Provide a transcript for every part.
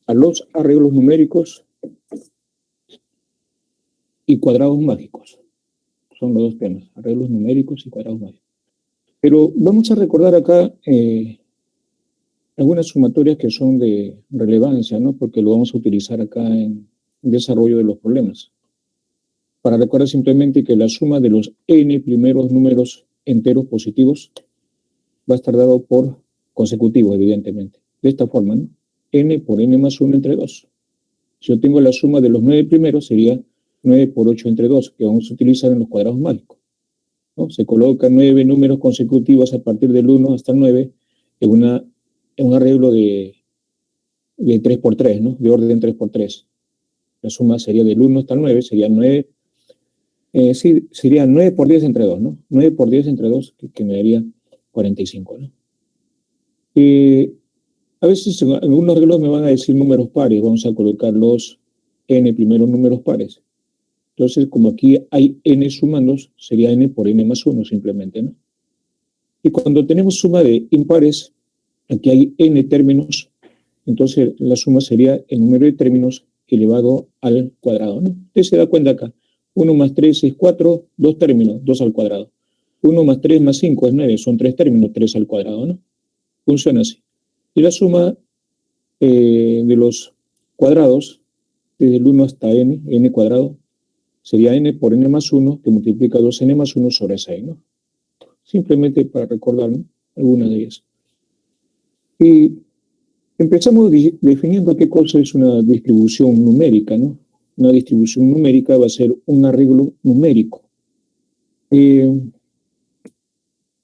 a los arreglos numéricos y cuadrados mágicos. Son los dos temas, arreglos numéricos y cuadrados mágicos. Pero vamos a recordar acá algunas sumatorias que son de relevancia, ¿no? Porque lo vamos a utilizar acá en desarrollo de los problemas. Para recordar simplemente que la suma de los n primeros números enteros positivos va a estar dado por consecutivos, evidentemente. De esta forma, ¿no? N por n más 1 entre 2. Si yo tengo la suma de los 9 primeros, sería 9 por 8 entre 2, que vamos a utilizar en los cuadrados mágicos, ¿no? Se colocan 9 números consecutivos a partir del 1 hasta el 9 en un arreglo de 3 por 3, ¿no? De orden 3 por 3. La suma sería del 1 hasta el 9, sería 9, sería 9 por 10 entre 2, ¿no? 9 por 10 entre 2, que me daría 45, ¿no? A veces en algunos arreglos me van a decir números pares, vamos a colocar los n primeros números pares. Entonces, como aquí hay n sumandos, sería n por n más 1 simplemente, ¿no? Y cuando tenemos suma de impares, aquí hay n términos, entonces la suma sería el número de términos elevado al cuadrado, ¿no? Usted se da cuenta acá, 1 más 3 es 4, 2 términos, 2 al cuadrado. 1 más 3 más 5 es 9, son 3 términos, 3 al cuadrado, ¿no? Funciona así. Y la suma de los cuadrados, desde el 1 hasta n cuadrado, sería n por n más 1, que multiplica 2n más 1 sobre 6, ¿no? Simplemente para recordar, ¿no? Algunas de ellas. Y empezamos definiendo qué cosa es una distribución numérica, ¿no? Una distribución numérica va a ser un arreglo numérico,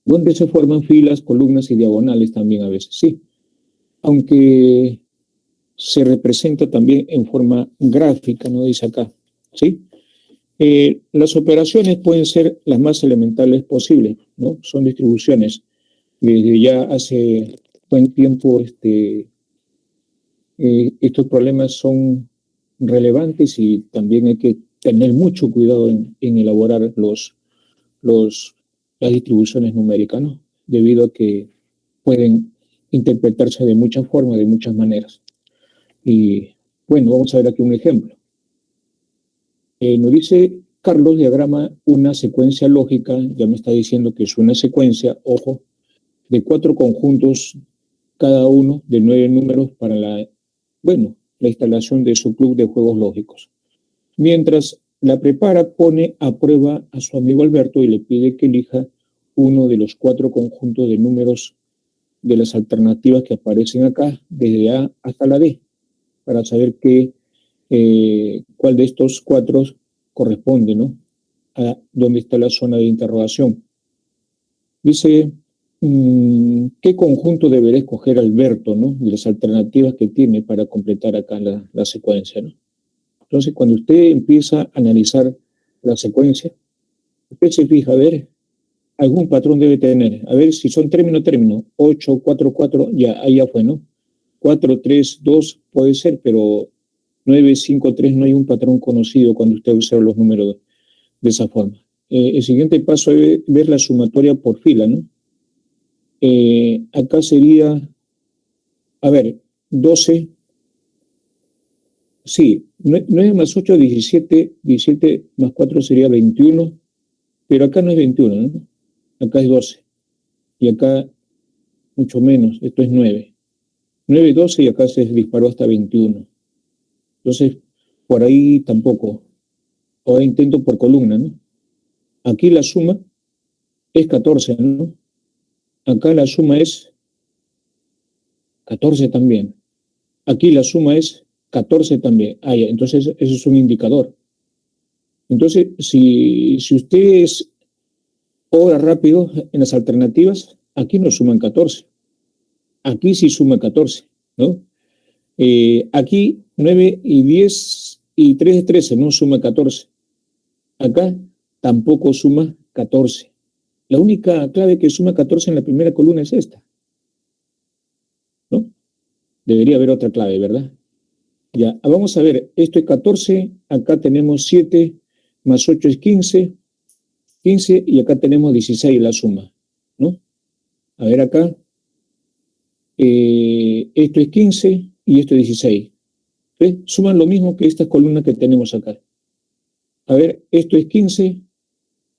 donde se forman filas, columnas y diagonales también a veces, sí. Aunque se representa también en forma gráfica, ¿no? Dice acá, ¿sí? Las operaciones pueden ser las más elementales posibles, ¿no? Son distribuciones. Desde ya hace buen tiempo estos problemas son relevantes y también hay que tener mucho cuidado en elaborar las distribuciones numéricas, ¿no? Debido a que pueden interpretarse de muchas formas, de muchas maneras. Y bueno, vamos a ver aquí un ejemplo. Nos dice Carlos, diagrama una secuencia lógica, ya me está diciendo que es una secuencia, ojo, de 4 conjuntos, cada uno de 9 números para la instalación de su club de juegos lógicos. Mientras la prepara, pone a prueba a su amigo Alberto y le pide que elija uno de los 4 conjuntos de números de las alternativas que aparecen acá, desde A hasta la D, para saber cuál de estos 4 corresponde, ¿no? A dónde está la zona de interrogación. Dice, ¿qué conjunto deberá escoger Alberto, ¿no? De las alternativas que tiene para completar acá la secuencia, ¿no? Entonces, cuando usted empieza a analizar la secuencia, usted se fija, a ver, algún patrón debe tener. A ver si son término, 8, 4, 4, ya, ahí ya fue, ¿no? 4, 3, 2 puede ser, pero 9, 5, 3 no hay un patrón conocido cuando usted observa los números de esa forma. El siguiente paso es ver la sumatoria por fila, ¿no? Acá sería, a ver, 12, sí, 9 más 8, 17, 17 más 4 sería 21, pero acá no es 21, ¿no? Acá es 12, y acá mucho menos, esto es 9. 9, 12 y acá se disparó hasta 21. Entonces, por ahí tampoco. Ahora intento por columna, ¿no? Aquí la suma es 14, ¿no? Acá la suma es 14 también. Aquí la suma es 14 también. Ah, ya, entonces eso es un indicador. Entonces, si ustedes obran rápido en las alternativas, aquí no suman 14. Aquí sí suma 14, ¿no? Aquí 9 y 10 y 3 es 13, no suma 14. Acá tampoco suma 14. La única clave que suma 14 en la primera columna es esta, ¿no? Debería haber otra clave, ¿verdad? Ya, vamos a ver, esto es 14, acá tenemos 7, más 8 es 15, 15 y acá tenemos 16 la suma, ¿no? A ver acá, esto es 15 y esto es 16. ¿Ves? Suman lo mismo que esta columna que tenemos acá. A ver, esto es 15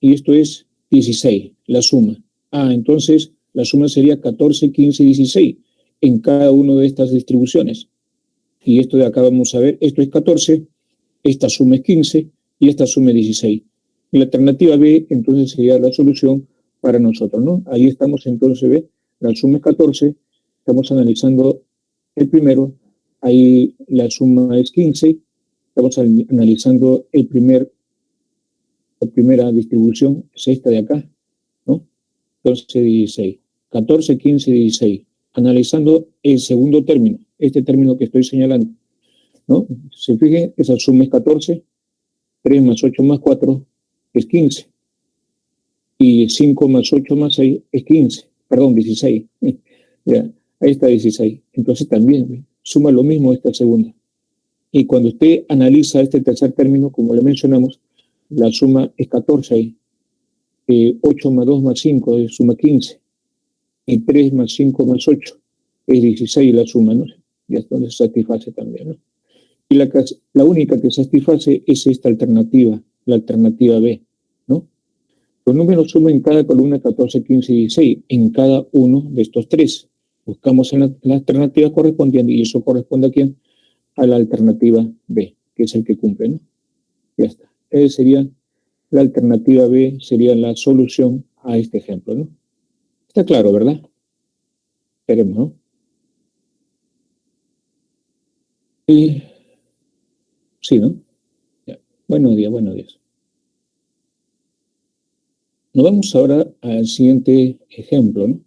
y esto es 16, la suma. Entonces la suma sería 14, 15 y 16 en cada una de estas distribuciones. Y esto de acá vamos a ver, esto es 14, esta suma es 15 y esta suma es 16. La alternativa B entonces sería la solución para nosotros, ¿no? Ahí estamos entonces, ¿ve? La suma es 14, estamos analizando el primero, ahí la suma es 15, estamos analizando la primera distribución, es esta de acá, ¿no? Entonces 16, 14, 15, 16. Analizando el segundo término, este término que estoy señalando, ¿no? Se fijen, esa suma es 14, 3 más 8 más 4 es 15, y 5 más 8 más 6 es 15, perdón, 16. Ya, ahí está 16. Entonces también suma lo mismo esta segunda. Y cuando usted analiza este tercer término, como le mencionamos, la suma es 14 ahí. 8 más 2 más 5 es suma 15. Y 3 más 5 más 8 es 16 la suma, ¿no? Y hasta donde se satisface también, ¿no? Y la única que satisface es esta alternativa, la alternativa B, ¿no? Los números suman en cada columna 14, 15 y 16, en cada uno de estos tres. Buscamos en la alternativa correspondiente y eso corresponde a quién? A la alternativa B, que es el que cumple, ¿no? Ya está. Esa sería la alternativa B, sería la solución a este ejemplo, ¿no? Está claro, ¿verdad? Esperemos, ¿no? Y, sí, ¿no? Ya. Buenos días, buenos días. Nos vamos ahora al siguiente ejemplo, ¿no?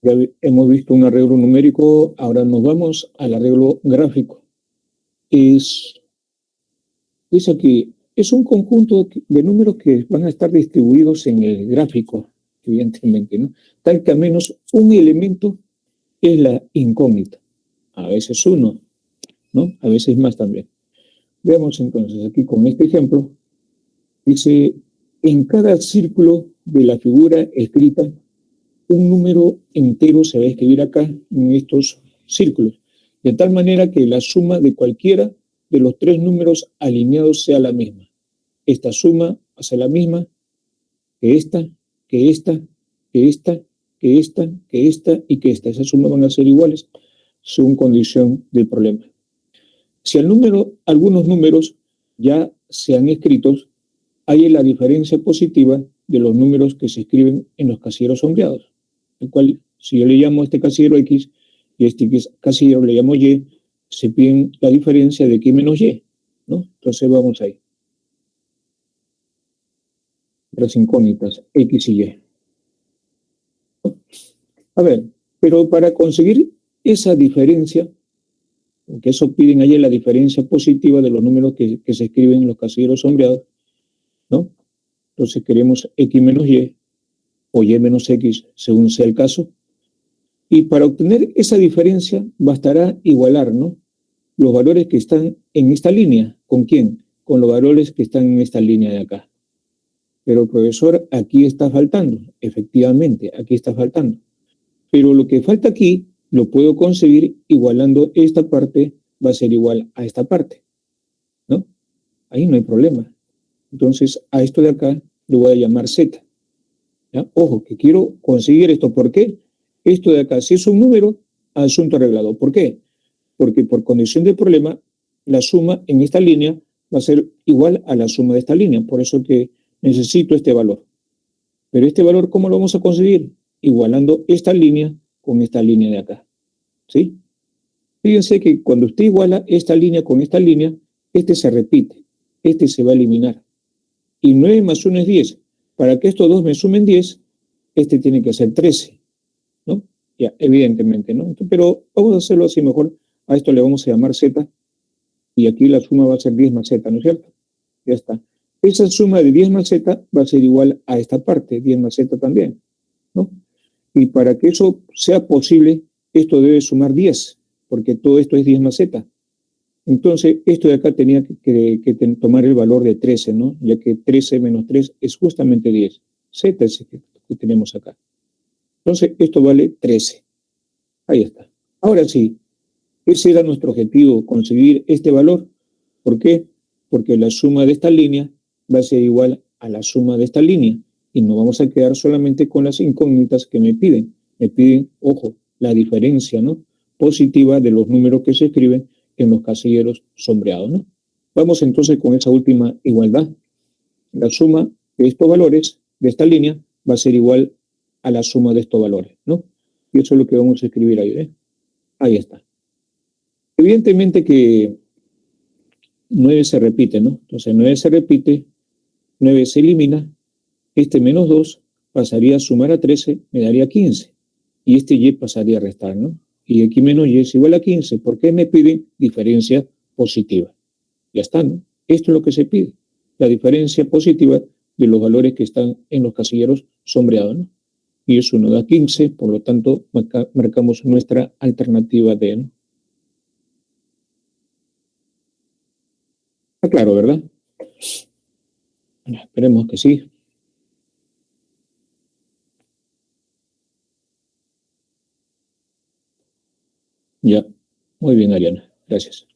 Ya hemos visto un arreglo numérico, ahora nos vamos al arreglo gráfico. Dice aquí, es un conjunto de números que van a estar distribuidos en el gráfico, evidentemente, ¿no? Tal que al menos un elemento es la incógnita. A veces uno, ¿no? A veces más también. Veamos entonces aquí con este ejemplo. Dice, en cada círculo de la figura escrita, un número entero se va a escribir acá en estos círculos, de tal manera que la suma de cualquiera de los tres números alineados sea la misma. Esta suma va a ser la misma que esta, que esta, que esta, que esta, que esta y que esta. Esas sumas van a ser iguales según condición del problema. Si algunos números ya sean escritos, hay la diferencia positiva de los números que se escriben en los casilleros sombreados, el cual, si yo le llamo a este casillero X y a este casillero le llamo Y, se piden la diferencia de X menos Y, ¿no? Entonces vamos ahí. Las incógnitas, X y Y. ¿No? A ver, pero para conseguir esa diferencia, porque eso piden allí la diferencia positiva de los números que se escriben en los casilleros sombreados, ¿no? Entonces queremos X menos Y o Y menos X, según sea el caso. Y para obtener esa diferencia bastará igualar, ¿no? Los valores que están en esta línea. ¿Con quién? Con los valores que están en esta línea de acá. Pero, profesor, aquí está faltando. Efectivamente, aquí está faltando. Pero lo que falta aquí lo puedo conseguir igualando esta parte, va a ser igual a esta parte, ¿no? Ahí no hay problema. Entonces, a esto de acá lo voy a llamar Z. ¿Ya? Ojo, que quiero conseguir esto. ¿Por qué? Esto de acá, si es un número, asunto arreglado. ¿Por qué? Porque por condición de problema, la suma en esta línea va a ser igual a la suma de esta línea. Por eso que necesito este valor. Pero este valor, ¿cómo lo vamos a conseguir? Igualando esta línea con esta línea de acá. ¿Sí? Fíjense que cuando usted iguala esta línea con esta línea, este se repite, este se va a eliminar. Y 9 más 1 es 10. Para que estos dos me sumen 10, este tiene que ser 13, ¿no? Ya, evidentemente, ¿no? Pero vamos a hacerlo así mejor. A esto le vamos a llamar Z, y aquí la suma va a ser 10 más Z, ¿no es cierto? Ya está. Esa suma de 10 más Z va a ser igual a esta parte, 10 más Z también, ¿no? Y para que eso sea posible, esto debe sumar 10, porque todo esto es 10 más Z. Entonces, esto de acá tenía que tomar el valor de 13, ¿no? Ya que 13 menos 3 es justamente 10. Z es el que tenemos acá. Entonces, esto vale 13. Ahí está. Ahora sí, ese era nuestro objetivo, conseguir este valor. ¿Por qué? Porque la suma de esta línea va a ser igual a la suma de esta línea y nos vamos a quedar solamente con las incógnitas que me piden. Me piden, ojo, la diferencia, ¿no?, positiva de los números que se escriben en los casilleros sombreados, ¿no? Vamos entonces con esa última igualdad. La suma de estos valores de esta línea va a ser igual a la suma de estos valores, ¿no? Y eso es lo que vamos a escribir ahí, ¿eh? Ahí está. Evidentemente que 9 se repite, ¿no? Entonces 9 se repite, 9 se elimina, este menos 2 pasaría a sumar a 13, me daría 15. Y este y pasaría a restar, ¿no? Y aquí menos y es igual a 15. ¿Por qué me piden diferencia positiva? Ya está, ¿no? Esto es lo que se pide, la diferencia positiva de los valores que están en los casilleros sombreados, ¿no? Y eso nos da 15, por lo tanto, marcamos nuestra alternativa D, ¿no? Está claro, ¿verdad? Bueno, esperemos que sí. Ya, muy bien, Ariana, gracias.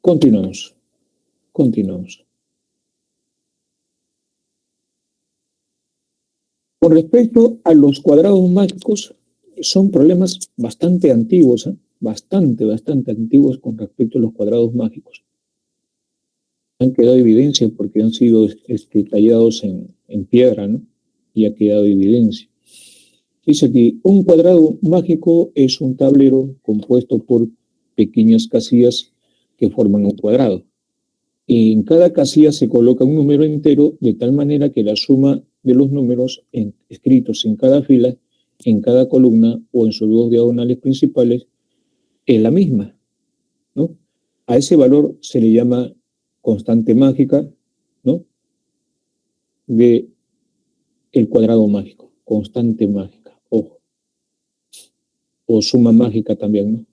Continuamos. Con respecto a los cuadrados mágicos, son problemas bastante antiguos, ¿eh? Bastante antiguos con respecto a los cuadrados mágicos. Han quedado evidencia porque han sido tallados en piedra, ¿no? Y ha quedado evidencia. Dice aquí, un cuadrado mágico es un tablero compuesto por pequeñas casillas que forman un cuadrado. Y en cada casilla se coloca un número entero de tal manera que la suma de los números escritos en cada fila, en cada columna o en sus dos diagonales principales es la misma, ¿no? A ese valor se le llama constante mágica, ¿no?, de el cuadrado mágico, constante mágica, ojo, o suma mágica también, ¿no?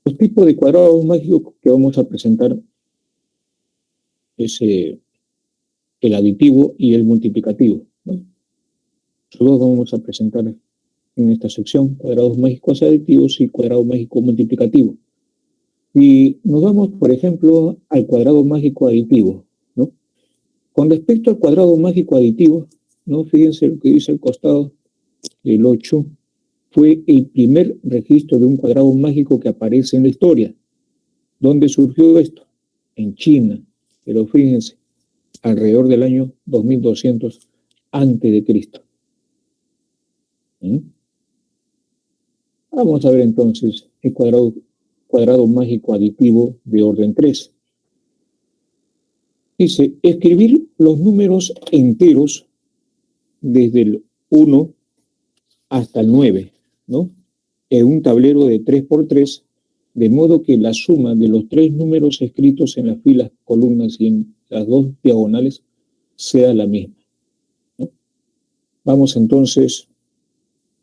Los tipos de cuadrados mágicos que vamos a presentar es el aditivo y el multiplicativo, ¿no? Los vamos a presentar en esta sección, cuadrados mágicos aditivos y cuadrado mágico multiplicativo. Y nos vamos, por ejemplo, al cuadrado mágico aditivo, ¿no? Con respecto al cuadrado mágico aditivo, ¿no?, fíjense lo que dice al costado, el 8 fue el primer registro de un cuadrado mágico que aparece en la historia. ¿Dónde surgió esto? En China, pero fíjense, alrededor del año 2200 antes de Cristo. ¿Mm? Vamos a ver entonces el cuadrado mágico aditivo de orden 3. Dice, escribir los números enteros desde el 1 hasta el 9, ¿no?, en un tablero de 3×3, de modo que la suma de los 3 números escritos en las filas, columnas y en las dos diagonales sea la misma, ¿no? Vamos entonces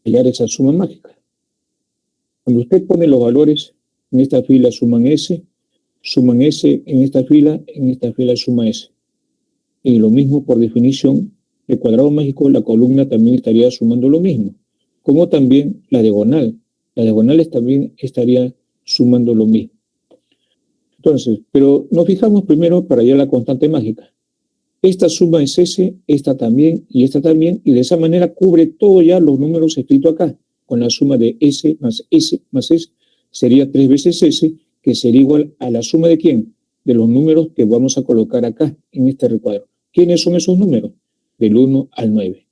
a hallar esa suma mágica. Cuando usted pone los valores en esta fila suman S en esta fila suma S. Y lo mismo por definición, el cuadrado mágico, la columna también estaría sumando lo mismo, como también la diagonal. Las diagonales también estarían sumando lo mismo. Entonces, pero nos fijamos primero para hallar la constante mágica. Esta suma es S, esta también, y de esa manera cubre todo ya los números escritos acá. Con la suma de S más S más S, sería 3 veces S, que sería igual a la suma de ¿quién? De los números que vamos a colocar acá, en este recuadro. ¿Quiénes son esos números? Del 1 al 9.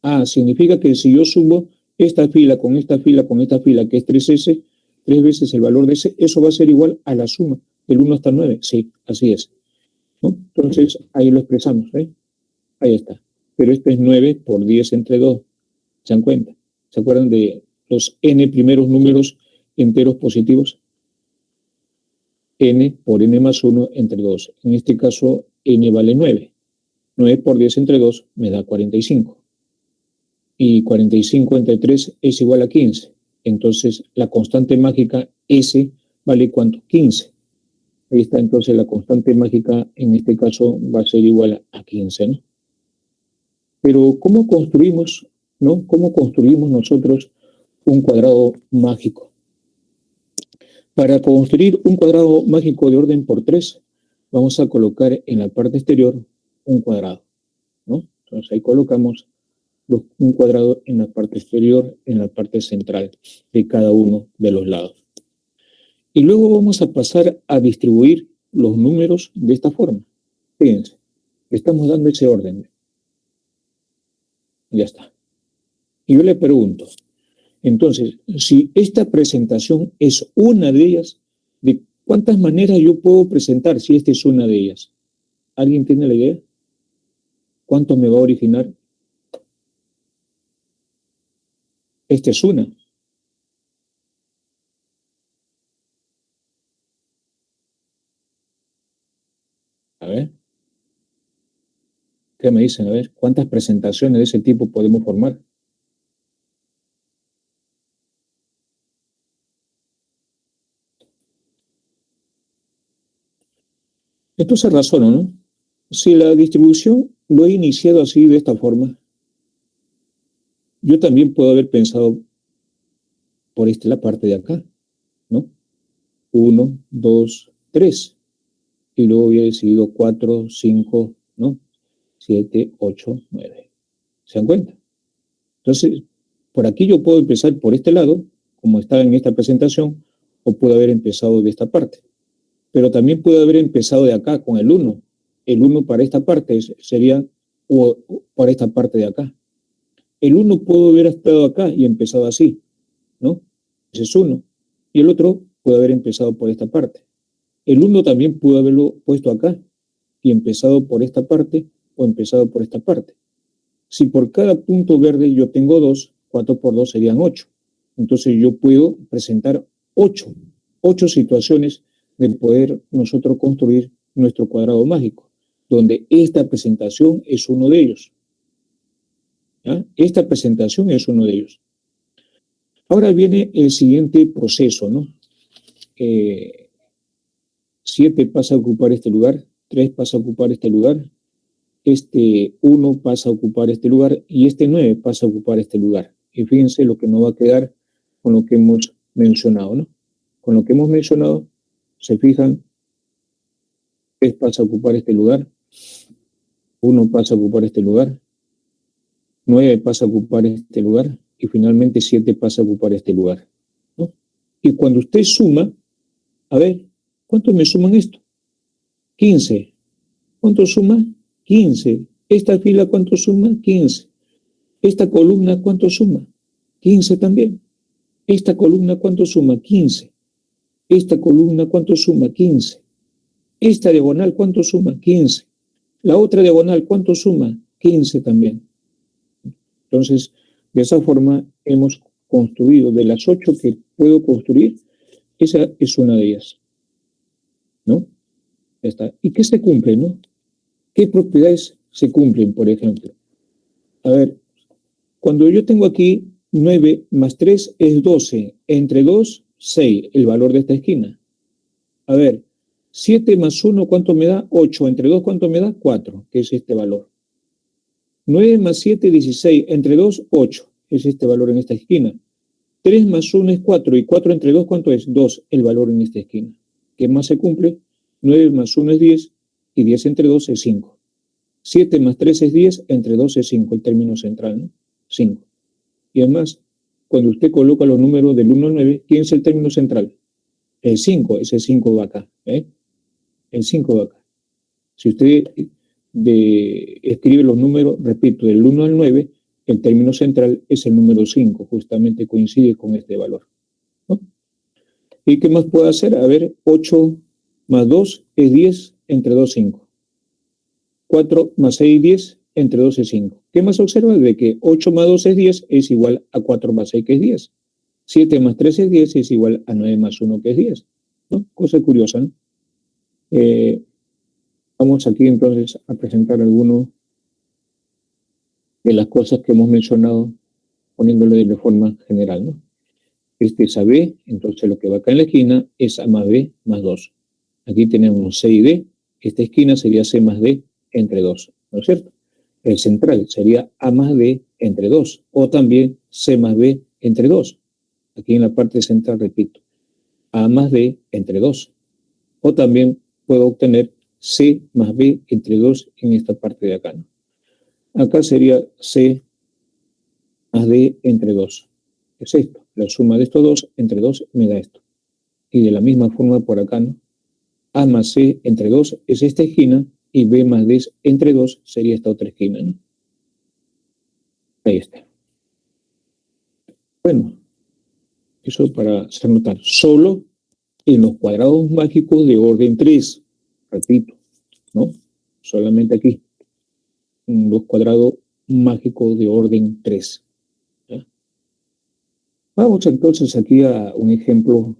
Ah, significa que si yo sumo esta fila con esta fila con esta fila, que es 3S, 3 veces el valor de S, eso va a ser igual a la suma del 1 hasta el 9. Sí, así es, ¿no? Entonces, ahí lo expresamos, ¿eh? Ahí está. Pero este es 9 por 10 entre 2. ¿Se dan cuenta? ¿Se acuerdan de los n primeros números enteros positivos? N por n más 1 entre 2. En este caso, n vale 9. 9 por 10 entre 2 me da 45. Y 45 entre 3 es igual a 15. Entonces, la constante mágica S vale ¿cuánto? 15. Ahí está, entonces la constante mágica en este caso va a ser igual a 15, ¿no? Pero ¿cómo construimos, no? ¿Cómo construimos nosotros un cuadrado mágico? Para construir un cuadrado mágico de orden por 3, vamos a colocar en la parte exterior un cuadrado, ¿no? Entonces ahí colocamos un cuadrado en la parte exterior, en la parte central de cada uno de los lados. Y luego vamos a pasar a distribuir los números de esta forma. Fíjense, estamos dando ese orden. Ya está. Y yo le pregunto, entonces, si esta presentación es una de ellas, ¿de cuántas maneras yo puedo presentar si esta es una de ellas? ¿Alguien tiene la idea? ¿Cuánto me va a originar? Esta es una. A ver, ¿qué me dicen? A ver, ¿cuántas presentaciones de ese tipo podemos formar? Entonces razono, ¿no? Si la distribución lo he iniciado así, de esta forma, yo también puedo haber pensado por la parte de acá, ¿no? 1, 2, 3. Y luego hubiera decidido 4, 5, ¿no? 7, 8, 9. ¿Se dan cuenta? Entonces, por aquí yo puedo empezar por este lado, como está en esta presentación, o puedo haber empezado de esta parte. Pero también puedo haber empezado de acá con el 1. El 1 para esta parte sería o para esta parte de acá. El 1 pudo haber estado acá y empezado así, ¿no? Ese es 1. Y el otro puede haber empezado por esta parte. El 1 también pudo haberlo puesto acá y empezado por esta parte o empezado por esta parte. Si por cada punto verde yo tengo 2, 4 por 2 serían 8. Entonces yo puedo presentar 8 situaciones de poder nosotros construir nuestro cuadrado mágico, donde esta presentación es uno de ellos. ¿Ya? Esta presentación es uno de ellos. Ahora viene el siguiente proceso, ¿no? 7 pasa a ocupar este lugar, 3 pasa a ocupar este lugar, este 1 pasa a ocupar este lugar y este 9 pasa a ocupar este lugar. Y fíjense lo que nos va a quedar con lo que hemos mencionado, ¿no? Con lo que hemos mencionado, se fijan, 3 pasa a ocupar este lugar, 1 pasa a ocupar este lugar, 9 pasa a ocupar este lugar y finalmente 7 pasa a ocupar este lugar, ¿no? Y cuando usted suma, a ver, ¿cuánto me suman esto? 15. ¿Cuánto suma? 15. ¿Esta fila cuánto suma? 15. ¿Esta columna cuánto suma? 15 también. ¿Esta columna cuánto suma? 15. ¿Esta columna cuánto suma? 15. ¿Esta diagonal cuánto suma? 15. La otra diagonal cuánto suma? 15 también. Entonces, de esa forma hemos construido, de las 8 que puedo construir, esa es una de ellas, ¿no? Ya está. ¿Y qué se cumple, no? ¿Qué propiedades se cumplen, por ejemplo? A ver, cuando yo tengo aquí 9 más 3 es 12, entre 2, 6, el valor de esta esquina. A ver, 7 más 1, ¿cuánto me da? 8, entre 2, ¿cuánto me da? 4, que es este valor. 9 más 7, 16, entre 2, 8, es este valor en esta esquina. 3 más 1 es 4, y 4 entre 2, ¿cuánto es? 2, el valor en esta esquina. ¿Qué más se cumple? 9 más 1 es 10, y 10 entre 2 es 5. 7 más 3 es 10, entre 2 es 5, el término central, ¿no? 5. Y además, cuando usted coloca los números del 1 al 9, ¿quién es el término central? El 5, ese 5 va acá, ¿eh? El 5 va acá. Si usted escribe los números, repito, del 1 al 9, el término central es el número 5, justamente coincide con este valor, ¿no? ¿Y qué más puedo hacer? A ver, 8 más 2 es 10, entre 2, 5. 4 más 6, 10, entre 2 es 5. ¿Qué más observa? De que 8 más 2 es 10, es igual a 4 más 6, que es 10. 7 más 3 es 10, es igual a 9 más 1, que es 10, ¿no? Cosa curiosa, ¿no? Vamos aquí entonces a presentar algunas de las cosas que hemos mencionado, poniéndolo de forma general, ¿no? Este es AB, entonces lo que va acá en la esquina es A más B más 2. Aquí tenemos C y D, esta esquina sería C más D entre 2, ¿no es cierto? el central sería A más B entre 2, o también C más B entre 2. Aquí en la parte central, repito, A más B entre 2. O también puedo obtener C más B entre 2 en esta parte de acá, ¿no? Acá sería C más D entre 2. Es esto. La suma de estos dos entre 2 me da esto. Y de la misma forma por acá, ¿no? A más C entre 2 es esta esquina y B más D entre 2 sería esta otra esquina, ¿no? Ahí está. Bueno, eso para hacer notar. Solo en los cuadrados mágicos de orden 3. Repito, ¿no? Solamente aquí. En los cuadrados mágicos de orden 3. ¿Ya? Vamos entonces aquí a un ejemplo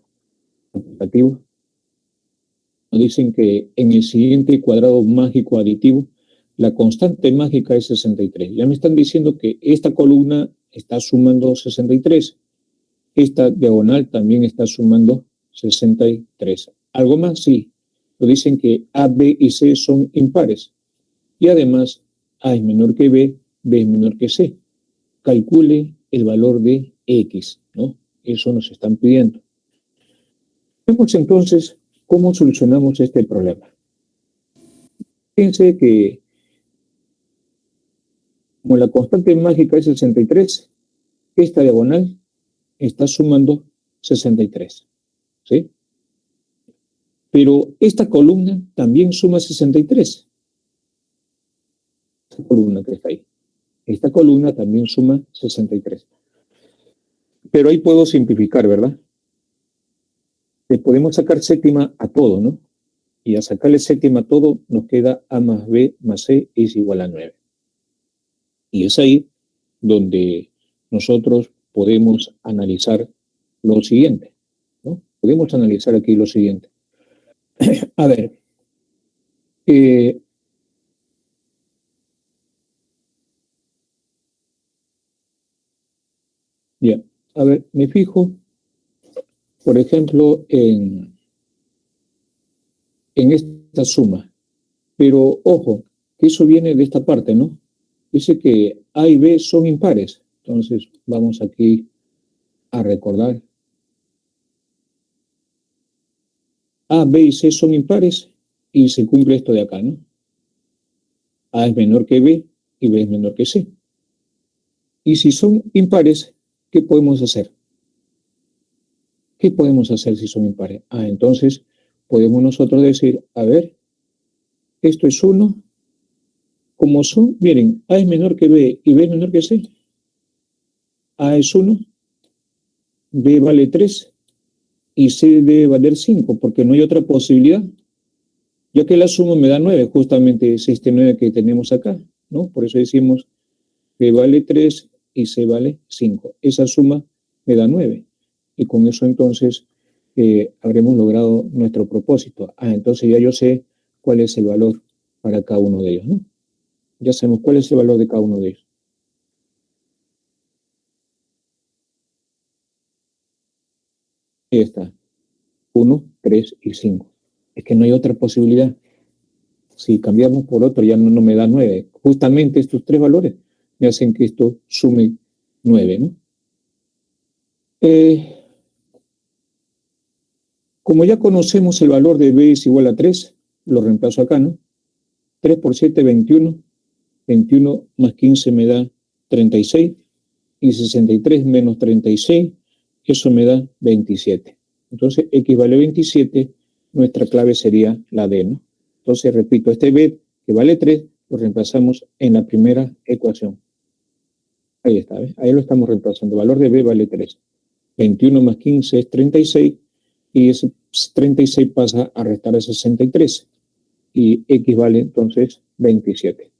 aplicativo. Nos dicen que en el siguiente cuadrado mágico aditivo, la constante mágica es 63. Ya me están diciendo que esta columna está sumando 63. Esta diagonal también está sumando 63. ¿Algo más? Sí. Nos dicen que A, B y C son impares. Y además, A es menor que B, B es menor que C. Calcule el valor de X, ¿no? Eso nos están pidiendo. Vemos entonces cómo solucionamos este problema. Fíjense que como la constante mágica es 63, esta diagonal está sumando 63, ¿sí? Pero esta columna también suma 63. Esta columna que está ahí. Esta columna también suma 63. Pero ahí puedo simplificar, ¿verdad? Le podemos sacar séptima a todo, ¿no? Y a sacarle séptima a todo nos queda A más B más C es igual a 9. Y es ahí donde nosotros podemos analizar lo siguiente, ¿no? Podemos analizar aquí lo siguiente. A ver, ya, a ver, me fijo, por ejemplo, en esta suma, pero ojo, que eso viene de esta parte, ¿no? Dice que A y B son impares, entonces vamos aquí a recordar. A, B y C son impares y se cumple esto de acá, ¿no? A es menor que B y B es menor que C. Y si son impares, ¿qué podemos hacer? ¿Qué podemos hacer si son impares? Entonces podemos nosotros decir, a ver, esto es 1, como son, miren, A es menor que B y B es menor que C. A es 1, B vale 3 y C debe valer 5, porque no hay otra posibilidad. Ya que la suma me da 9, justamente es este 9 que tenemos acá, ¿no? Por eso decimos B vale 3 y C vale 5. Esa suma me da 9. Y con eso entonces habremos logrado nuestro propósito. Entonces ya yo sé cuál es el valor para cada uno de ellos, ¿no? Ya sabemos cuál es el valor de cada uno de ellos. Ahí está. 1, 3 y 5. Es que no hay otra posibilidad. Si cambiamos por otro ya no me da 9. Justamente estos tres valores me hacen que esto sume 9, ¿no? Como ya conocemos el valor de B es igual a 3, lo reemplazo acá, ¿no? 3 por 7, 21. 21 más 15 me da 36. Y 63 menos 36, eso me da 27. Entonces, X vale 27, nuestra clave sería la D, ¿no? Entonces, repito, este B que vale 3, lo reemplazamos en la primera ecuación. Ahí está, ¿ves? Ahí lo estamos reemplazando. El valor de B vale 3. 21 más 15 es 36 y ese 36 pasa a restar a 63 y X vale entonces 27.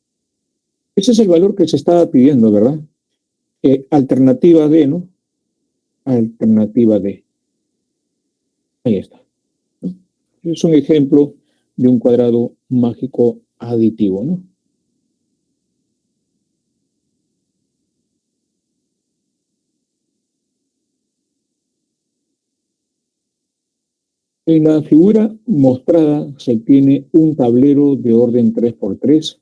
Ese es el valor que se estaba pidiendo, ¿verdad? Alternativa D, ¿no? Alternativa D. Ahí está, ¿no? Es un ejemplo de un cuadrado mágico aditivo, ¿no? En la figura mostrada se tiene un tablero de orden 3x3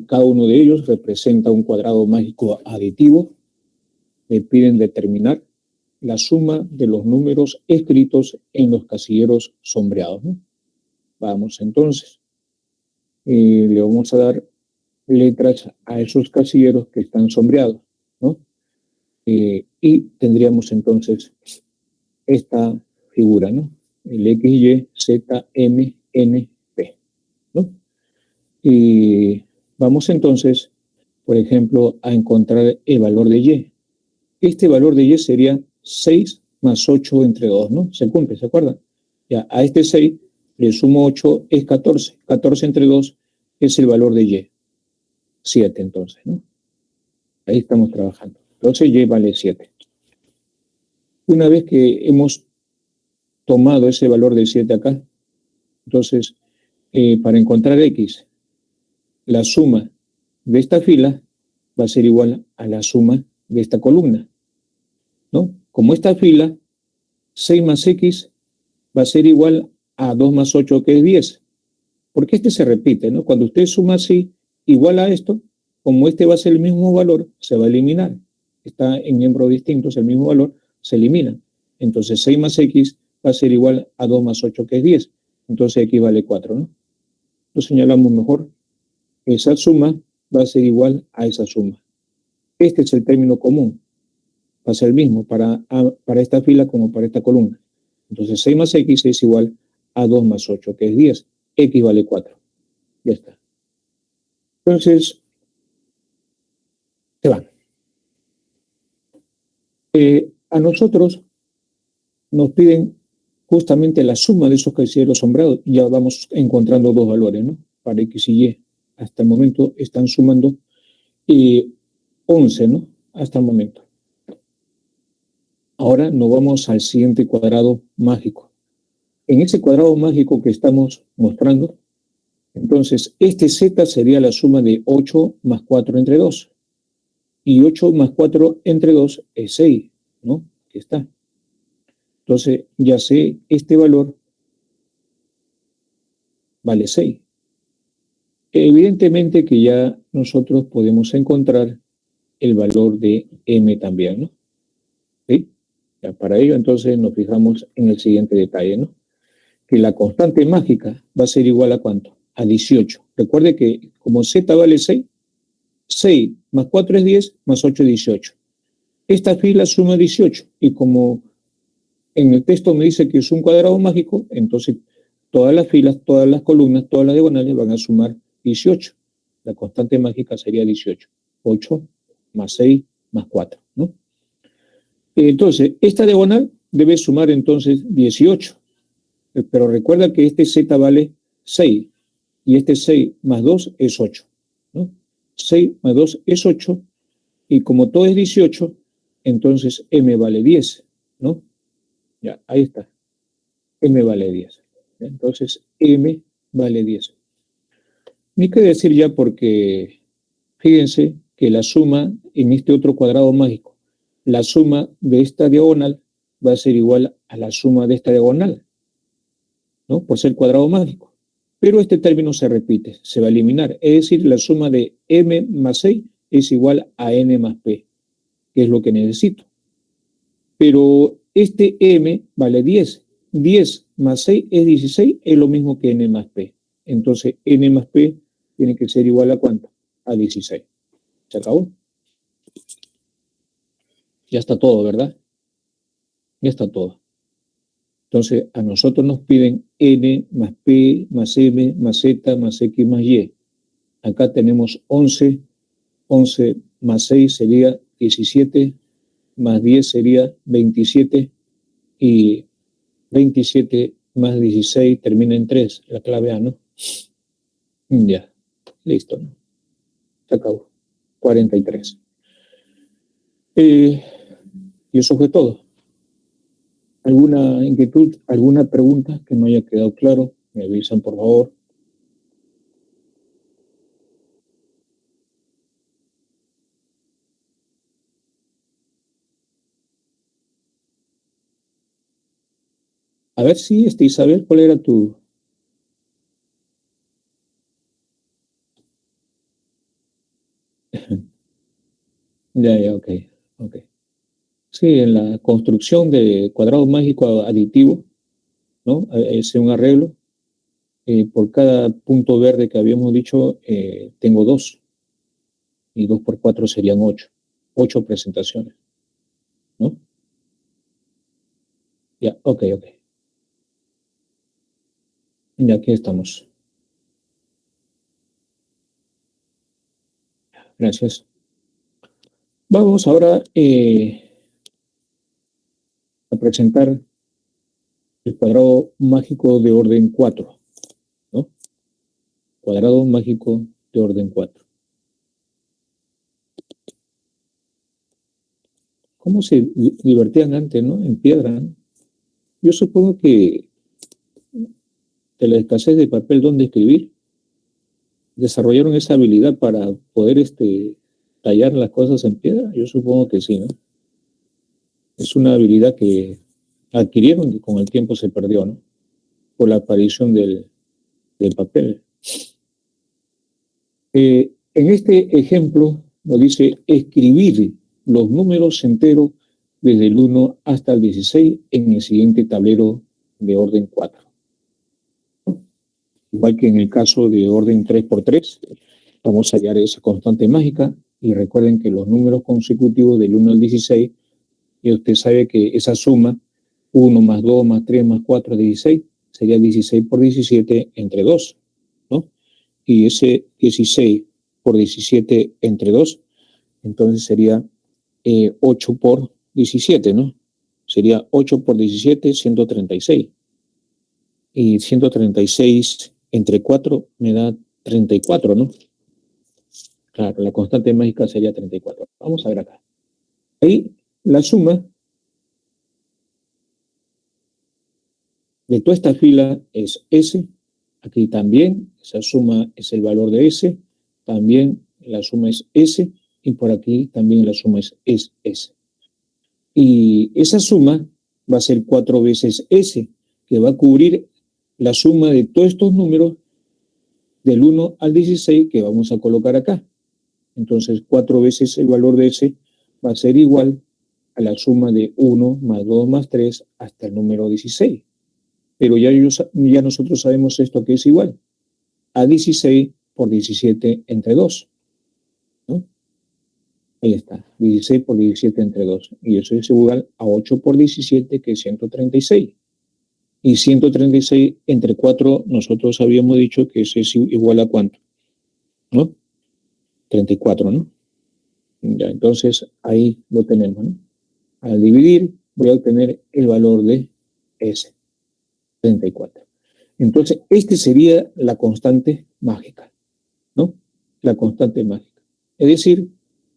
Cada uno de ellos representa un cuadrado mágico aditivo. Me piden determinar la suma de los números escritos en los casilleros sombreados, ¿no? Vamos entonces, le vamos a dar letras a esos casilleros que están sombreados, ¿no? Y tendríamos entonces esta figura, ¿no? El X, Y, Z, M, N, P, ¿no? Y vamos entonces, por ejemplo, a encontrar el valor de Y. Este valor de Y sería 6 más 8 entre 2, ¿no? Se cumple, ¿se acuerdan? Ya, a este 6 le sumo 8, es 14. 14 entre 2 es el valor de Y. 7 entonces, ¿no? Ahí estamos trabajando. Entonces Y vale 7. Una vez que hemos tomado ese valor de 7 acá, entonces, para encontrar X, la suma de esta fila va a ser igual a la suma de esta columna, ¿no? Como esta fila, 6 más X va a ser igual a 2 más 8, que es 10. Porque este se repite, ¿no? Cuando usted suma así, igual a esto, como este va a ser el mismo valor, se va a eliminar. Está en miembros distintos, el mismo valor, se elimina. Entonces 6 más X va a ser igual a 2 más 8, que es 10. Entonces X vale 4, ¿no? Lo señalamos mejor. Esa suma va a ser igual a esa suma. Este es el término común. Va a ser el mismo para esta fila como para esta columna. Entonces 6 más X es igual a 2 más 8, que es 10. X vale 4. Ya está. Entonces, se van. A nosotros nos piden justamente la suma de esos casilleros sombreados. Ya vamos encontrando dos valores, ¿no? Para X y Y. Hasta el momento están sumando 11, ¿no? Hasta el momento. Ahora nos vamos al siguiente cuadrado mágico. En ese cuadrado mágico que estamos mostrando, entonces este Z sería la suma de 8 más 4 entre 2. Y 8 más 4 entre 2 es 6, ¿no? Aquí está. Entonces ya sé, este valor vale 6. Evidentemente que ya nosotros podemos encontrar el valor de M también, ¿no? ¿Sí? Ya para ello entonces nos fijamos en el siguiente detalle, ¿no? Que la constante mágica va a ser igual a ¿cuánto? A 18. Recuerde que como Z vale 6, 6 más 4 es 10, más 8 es 18. Esta fila suma 18 y como en el texto me dice que es un cuadrado mágico, entonces todas las filas, todas las columnas, todas las diagonales van a sumar 18. La constante mágica sería 18. 8 más 6 más 4, ¿no? Entonces, esta diagonal debe sumar entonces 18. Pero recuerda que este Z vale 6 y este 6 más 2 es 8, ¿no? 6 más 2 es 8 y como todo es 18, entonces M vale 10, ¿no? Ya, ahí está. M vale 10. Entonces, M vale 10. Ni que decir ya porque fíjense que la suma en este otro cuadrado mágico, la suma de esta diagonal va a ser igual a la suma de esta diagonal, ¿no? Por ser cuadrado mágico. Pero este término se repite, se va a eliminar. Es decir, la suma de M más 6 es igual a N más P, que es lo que necesito. Pero este M vale 10. 10 más 6 es 16, es lo mismo que N más P. Entonces, N más P tiene que ser igual a ¿cuánto? A 16. ¿Se acabó? Ya está todo, ¿verdad? Ya está todo. Entonces, a nosotros nos piden N más P más M más Z más X más Y. Acá tenemos 11. 11 más 6 sería 17, más 10 sería 27 y 27 más 16 termina en 3, la clave A, ¿no? Ya, listo, ¿no? Se acabó. 43. Y eso fue todo. ¿Alguna inquietud, alguna pregunta que no haya quedado claro? Me avisan, por favor. A ver si, Isabel, ¿cuál era tu...? Ya, ok, ok. Sí, en la construcción de cuadrado mágico aditivo, ¿no? Es un arreglo. Por cada punto verde que habíamos dicho, tengo dos, y 2 por 4 serían 8. 8 presentaciones, ¿no? Ya, ok, ok. Ya aquí estamos. Gracias. Vamos ahora a presentar el cuadrado mágico de orden 4, ¿no? Cuadrado mágico de orden 4. ¿Cómo se divertían antes, no? En piedra, ¿no? Yo supongo que de la escasez de papel donde escribir, desarrollaron esa habilidad para poder tallar las cosas en piedra. Yo supongo que sí, ¿no? Es una habilidad que adquirieron y con el tiempo se perdió, ¿no? Por la aparición del papel. En este ejemplo nos dice escribir los números enteros desde el 1 hasta el 16 en el siguiente tablero de orden 4. Igual que en el caso de orden 3x3, vamos a hallar esa constante mágica y recuerden que los números consecutivos del 1 al 16, y usted sabe que esa suma, 1 más 2 más 3 más 4 es 16, sería 16 por 17 entre 2, ¿no? Y ese 16 por 17 entre 2, entonces sería 8 por 17, ¿no? Sería 8 por 17, 136. Y 136 entre 4 me da 34, ¿no? Claro, la constante mágica sería 34. Vamos a ver acá. Ahí la suma de toda esta fila es S. Aquí también esa suma es el valor de S. También la suma es S. Y por aquí también la suma es S. Y esa suma va a ser 4 veces S, que va a cubrir la suma de todos estos números del 1 al 16 que vamos a colocar acá. Entonces, 4 veces el valor de S va a ser igual a la suma de 1 más 2 más 3 hasta el número 16. Pero ya nosotros sabemos esto que es igual a 16 por 17 entre 2, ¿no? Ahí está, 16 por 17 entre 2. Y eso es igual a 8 por 17, que es 136. Y 136 entre 4, nosotros habíamos dicho que eso es igual a ¿cuánto? ¿No? 34, ¿no? Ya, entonces ahí lo tenemos, ¿no? Al dividir voy a obtener el valor de S, 34. Entonces, este sería la constante mágica, ¿no? La constante mágica. Es decir,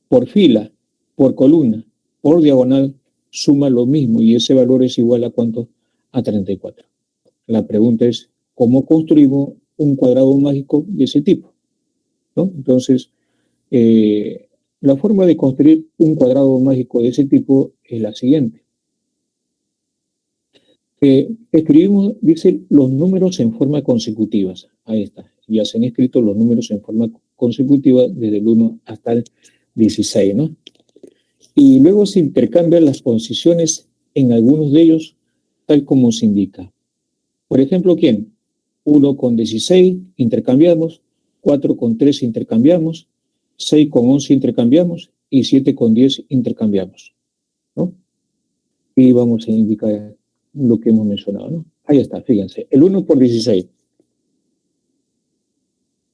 por fila, por columna, por diagonal, suma lo mismo y ese valor es igual a ¿cuánto? A 34. La pregunta es, ¿cómo construimos un cuadrado mágico de ese tipo? ¿No? Entonces, la forma de construir un cuadrado mágico de ese tipo es la siguiente. Escribimos, dice, los números en forma consecutiva. Ahí está. Ya se han escrito los números en forma consecutiva desde el 1 hasta el 16, ¿no? Y luego se intercambian las posiciones en algunos de ellos, tal como se indica. Por ejemplo, ¿quién? 1 con 16 intercambiamos, 4 con 3 intercambiamos, 6 con 11 intercambiamos y 7 con 10 intercambiamos, ¿no? Y vamos a indicar lo que hemos mencionado, ¿no? Ahí está, fíjense, el 1 por 16,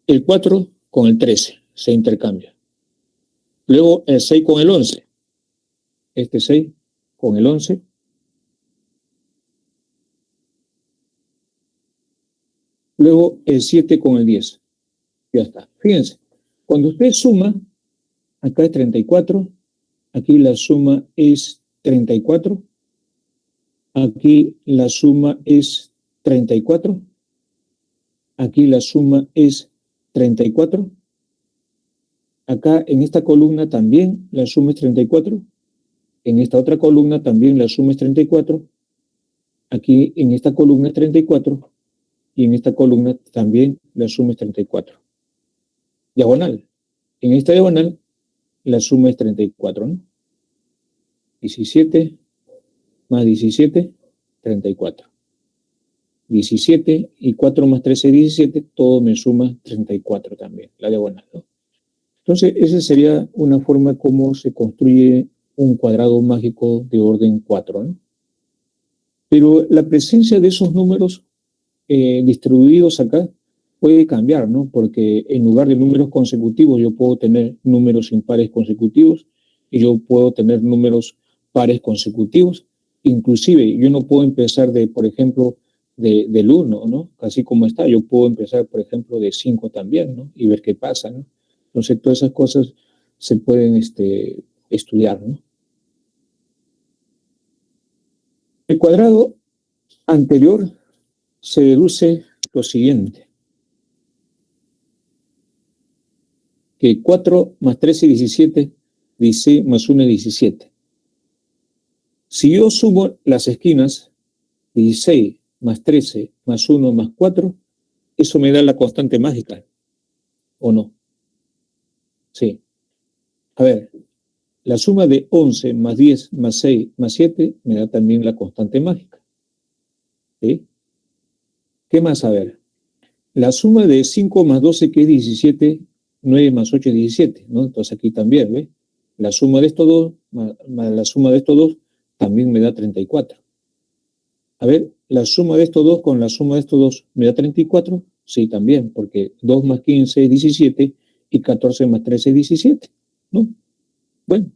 el 4 con el 13 se intercambia. Luego el 6 con el 11, este 6 con el 11. Luego el 7 con el 10. Ya está. Fíjense, cuando usted suma, acá es 34, aquí la suma es 34, aquí la suma es 34, aquí la suma es 34, acá en esta columna también la suma es 34, en esta otra columna también la suma es 34, aquí en esta columna es 34 y en esta columna también la suma es 34. Diagonal. En esta diagonal la suma es 34, ¿no? 17 más 17, 34. 17 y 4 más 13, 17, todo me suma 34 también, la diagonal, ¿no? Entonces, esa sería una forma como se construye un cuadrado mágico de orden 4, ¿no? Pero la presencia de esos números distribuidos acá puede cambiar, ¿no? Porque en lugar de números consecutivos, yo puedo tener números impares consecutivos y yo puedo tener números pares consecutivos. Inclusive, yo no puedo empezar de, por ejemplo, del 1, ¿no? Así como está, yo puedo empezar, por ejemplo, de 5 también, ¿no? Y ver qué pasa, ¿no? Entonces, todas esas cosas se pueden estudiar, ¿no? El cuadrado anterior se deduce lo siguiente, que 4 más 13, 17, 16 más 1 es 17. Si yo sumo las esquinas, 16 más 13 más 1 más 4, eso me da la constante mágica, ¿o no? Sí. A ver, la suma de 11 más 10 más 6 más 7 me da también la constante mágica. ¿Sí? ¿Qué más? A ver, la suma de 5 más 12, que es 17, 9 más 8 es 17, ¿no? Entonces aquí también, ¿ves? La suma de estos dos, más la suma de estos dos, también me da 34. A ver, la suma de estos dos con la suma de estos dos, ¿me da 34? Sí, también, porque 2 más 15 es 17 y 14 más 13 es 17, ¿no? Bueno,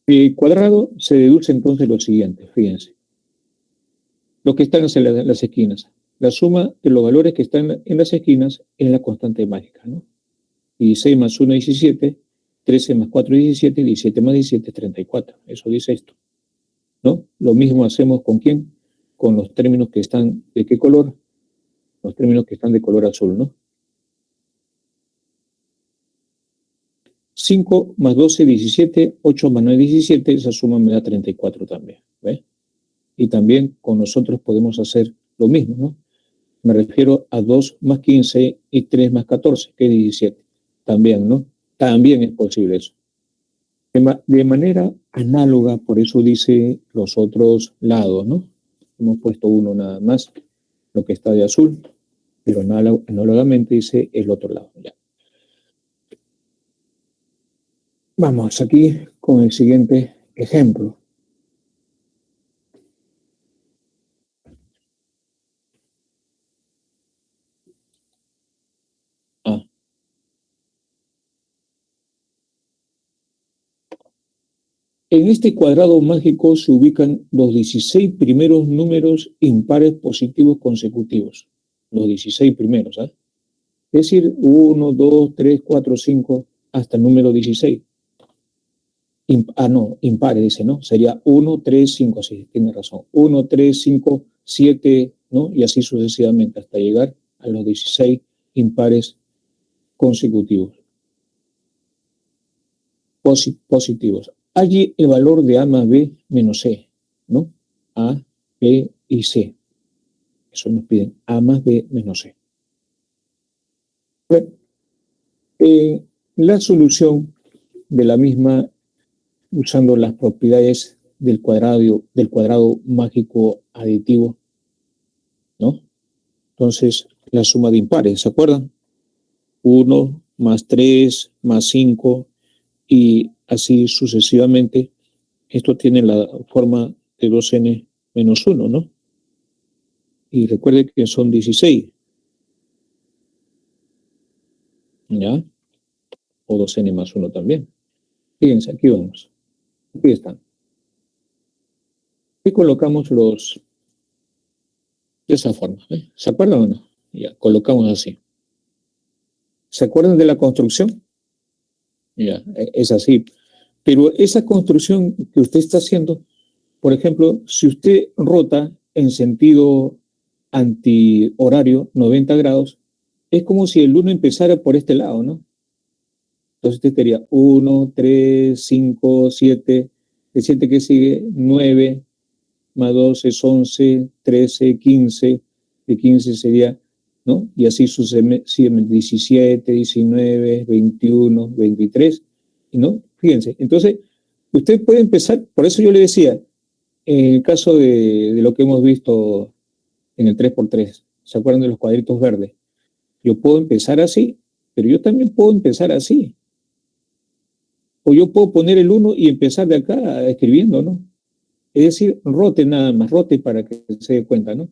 el cuadrado se deduce entonces lo siguiente, fíjense. Lo que están en las esquinas. La suma de los valores que están en las esquinas es la constante mágica, ¿no? 16 más 1 es 17, 13 más 4 es 17, 17 más 17 es 34. Eso dice esto, ¿no? Lo mismo hacemos con ¿quién? Con los términos que están, ¿de qué color? Los términos que están de color azul, ¿no? 5 más 12, 17, 8 más 9, 17, esa suma me da 34 también, ¿ves? Y también con nosotros podemos hacer lo mismo, ¿no? Me refiero a 2 más 15 y 3 más 14, que es 17. También, ¿no? También es posible eso. De manera análoga, por eso dice los otros lados, ¿no? Hemos puesto uno nada más, lo que está de azul, pero análogamente dice el otro lado. Ya. Vamos aquí con el siguiente ejemplo. Ah. En este cuadrado mágico se ubican los 16 primeros números impares positivos consecutivos. Los 16 primeros, ¿ah? Es decir, 1, 2, 3, 4, 5, hasta el número 16. No, impares dice, ¿no? Sería 1, 3, 5, sí, tiene razón. 1, 3, 5, 7, ¿no? Y así sucesivamente hasta llegar a los 16 impares consecutivos. Positivos. Allí el valor de A más B menos C, ¿no? A, B y C. Eso nos piden A más B menos C. Bueno, la solución de la misma, usando las propiedades del cuadrado mágico aditivo, ¿no? Entonces, la suma de impares, ¿se acuerdan? 1 más 3 más 5 y así sucesivamente. Esto tiene la forma de 2n menos 1, ¿no? Y recuerde que son 16, ¿ya? O 2n más 1 también. Fíjense, aquí vamos. Aquí están. Aquí colocamos los de esa forma. ¿Se acuerdan o no? Ya, colocamos así. ¿Se acuerdan de la construcción? Ya, es así. Pero esa construcción que usted está haciendo, por ejemplo, si usted rota en sentido antihorario, 90 grados, es como si el 1 empezara por este lado, ¿no? Entonces usted tendría 1, 3, 5, 7, el 7 que sigue, 9, más 2 es 11, 13, 15, de 15 sería, ¿no? Y así sucede, 17, 19, 21, 23, ¿no? Fíjense, entonces, usted puede empezar, por eso yo le decía, en el caso de lo que hemos visto en el 3x3, ¿se acuerdan de los cuadritos verdes? Yo puedo empezar así, pero yo también puedo empezar así. O yo puedo poner el 1 y empezar de acá escribiendo, ¿no? Es decir, rote nada más, rote para que se dé cuenta, ¿no?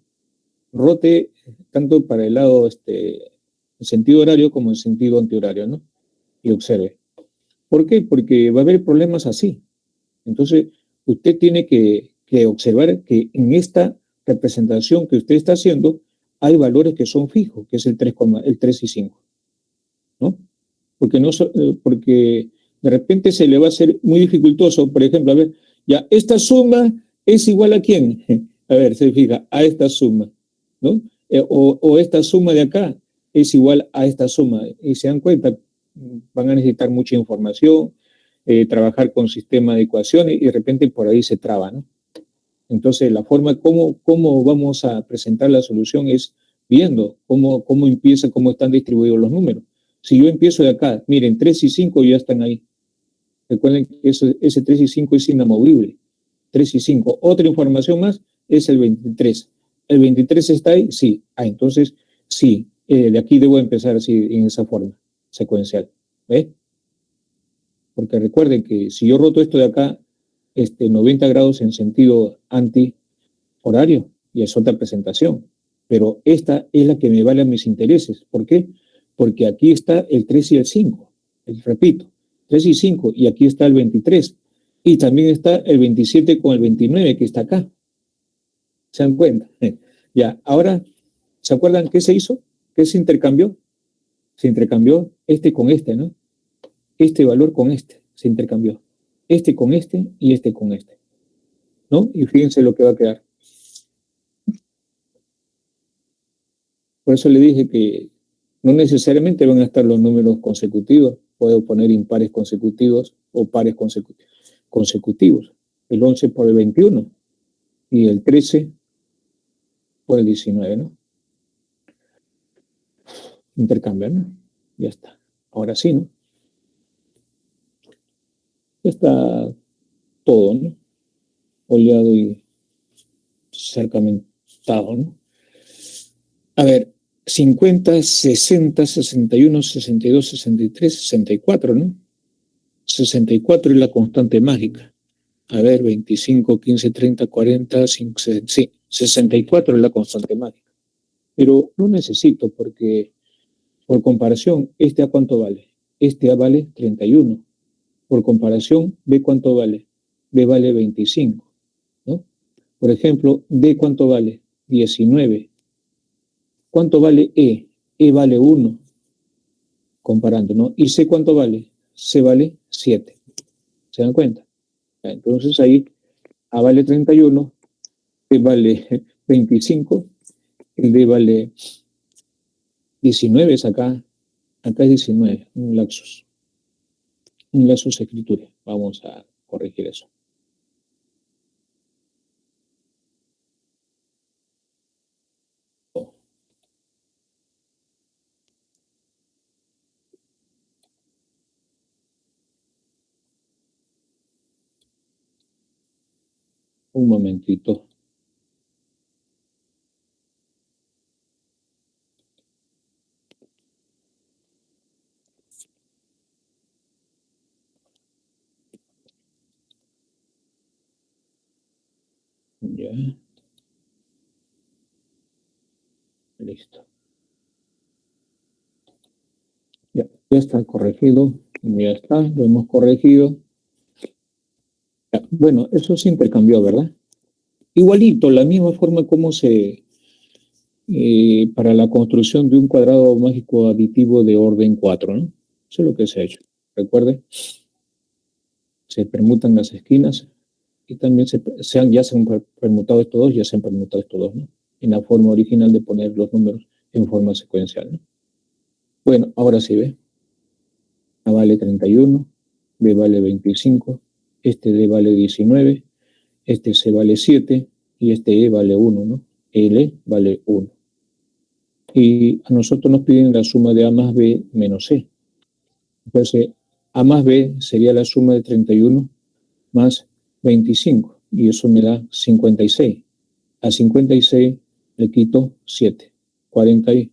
Rote tanto para el lado, en sentido horario como en sentido antihorario, ¿no? Y observe. ¿Por qué? Porque va a haber problemas así. Entonces, usted tiene que observar que en esta representación que usted está haciendo hay valores que son fijos, que es el 3 y 5, ¿no? Porque, porque de repente se le va a hacer muy dificultoso, por ejemplo, a ver, ya, esta suma es igual a quién, a ver, se fija, a esta suma, ¿no? O esta suma de acá es igual a esta suma, y se dan cuenta, van a necesitar mucha información, trabajar con sistema de ecuaciones y de repente por ahí se traba, ¿no? Entonces, la forma cómo vamos a presentar la solución es viendo cómo empieza, cómo están distribuidos los números. Si yo empiezo de acá, miren, 3 y 5 ya están ahí. Recuerden que ese 3 y 5 es inamovible. 3 y 5. Otra información más es el 23. ¿El 23 está ahí? Sí. Entonces, sí, de aquí debo empezar así, en esa forma, secuencial. ¿Ve? Porque recuerden que si yo roto esto de acá, 90 grados en sentido anti-horario, y es otra presentación. Pero esta es la que me vale a mis intereses. ¿Por qué? Porque aquí está el 3 y el 5. Repito, 3 y 5, y aquí está el 23. Y también está el 27 con el 29 que está acá. ¿Se dan cuenta? Ya, ahora, ¿se acuerdan qué se hizo? ¿Qué se intercambió? Se intercambió este con este, ¿no? Este valor con este se intercambió. Este con este y este con este, ¿no? Y fíjense lo que va a quedar. Por eso le dije que no necesariamente van a estar los números consecutivos. Puedo poner impares consecutivos o pares consecutivos. El 11 por el 21 y el 13 por el 19, ¿no? Intercambiar, ¿no? Ya está. Ahora sí, ¿no? Ya está todo, ¿no? Oleado y cercamentado, ¿no? A ver, 50, 60, 61, 62, 63, 64, ¿no? 64 es la constante mágica. A ver, 25, 15, 30, 40, 5, sí, 64 es la constante mágica. Pero no necesito porque, por comparación, ¿este a cuánto vale? Este A vale 31. Por comparación, ¿B cuánto vale? B vale 25, ¿no? Por ejemplo, D cuánto vale? 19. ¿Cuánto vale E? E vale 1, comparando, ¿no? ¿Y C cuánto vale? C vale 7. ¿Se dan cuenta? Entonces ahí A vale 31, B vale 25, el D vale 19, es acá es 19, un lapsus de escritura. Vamos a corregir eso. Un momentito. Ya. Listo. Ya está corregido. Ya está, lo hemos corregido. Ya. Bueno, eso se intercambió, ¿verdad? Igualito, la misma forma como para la construcción de un cuadrado mágico aditivo de orden 4, ¿no? Eso es lo que se ha hecho. Recuerde, se permutan las esquinas y también ya se han permutado estos dos, ya se han permutado estos dos, ¿no? En la forma original de poner los números en forma secuencial, ¿no? Bueno, ahora sí, ¿ve? A vale 31, B vale 25, este D vale 19, este C vale 7 y este E vale 1, ¿no? L vale 1. Y a nosotros nos piden la suma de A más B menos C. Entonces, A más B sería la suma de 31 más 25, y eso me da 56. A 56 le quito 7, 40 y...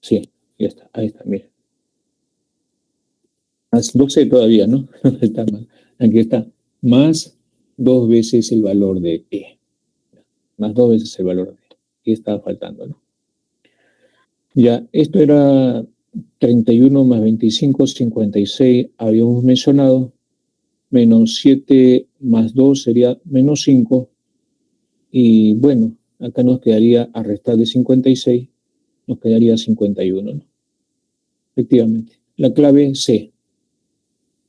Sí, ya está, ahí está, mira. Más 12 todavía, ¿no? Está mal. Aquí está, más 2 veces el valor de E. Más 2 veces el valor de E. Aquí estaba faltando, ¿no? Ya, esto era 31 más 25, 56, habíamos mencionado, menos 7 más 2 sería menos 5, y bueno, acá nos quedaría, a restar de 56, nos quedaría 51, ¿no? Efectivamente, la clave C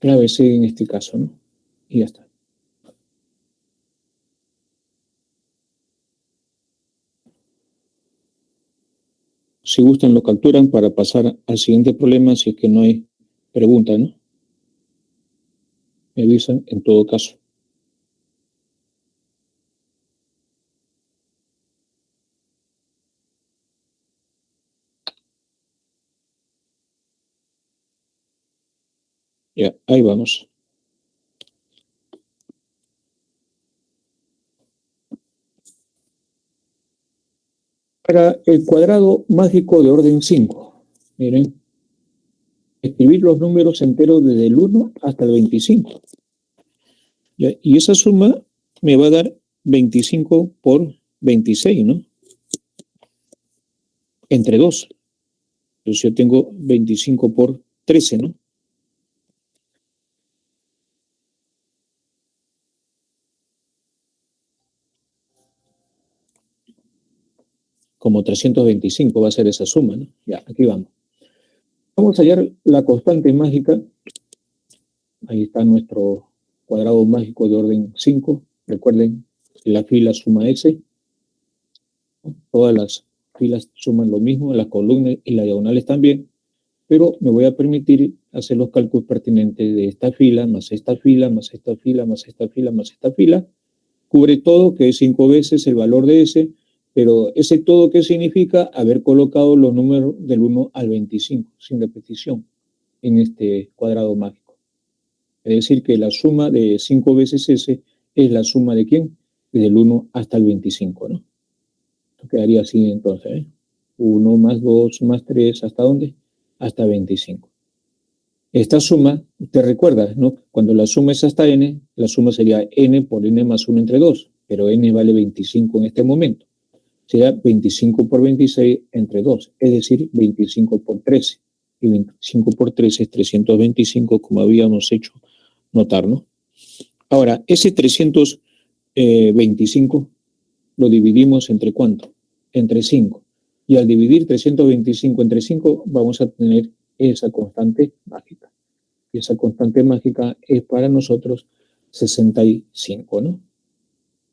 en este caso, ¿no? Y ya está. Si gustan, lo capturan para pasar al siguiente problema si es que no hay pregunta, ¿no? Me avisan en todo caso. Ya, ahí vamos. Para el cuadrado mágico de orden 5, miren, escribir los números enteros desde el 1 hasta el 25. ¿Ya? Y esa suma me va a dar 25 por 26, ¿no? Entre 2. Entonces yo tengo 25 por 13, ¿no? Como 325 va a ser esa suma, ¿no? Ya, aquí vamos. Vamos a hallar la constante mágica. Ahí está nuestro cuadrado mágico de orden 5. Recuerden, la fila suma S. Todas las filas suman lo mismo, las columnas y las diagonales también. Pero me voy a permitir hacer los cálculos pertinentes de esta fila, más esta fila, más esta fila, más esta fila, más esta fila. Cubre todo, que es 5 veces el valor de S, pero ese todo, ¿qué significa? Haber colocado los números del 1 al 25, sin repetición, en este cuadrado mágico. Es decir, que la suma de 5 veces S es la suma de ¿quién? Desde el 1 hasta el 25, ¿no? Esto quedaría así entonces, ¿eh? 1 más 2 más 3, ¿hasta dónde? Hasta 25. Esta suma, usted recuerda, ¿no? Cuando la suma es hasta n, la suma sería n por n más 1 entre 2, pero n vale 25 en este momento. Sería 25 por 26 entre 2, es decir, 25 por 13. Y 25 por 13 es 325, como habíamos hecho notar, ¿no? Ahora, ese 325 lo dividimos entre ¿cuánto? Entre 5. Y al dividir 325 entre 5, vamos a tener esa constante mágica. Y esa constante mágica es para nosotros 65, ¿no?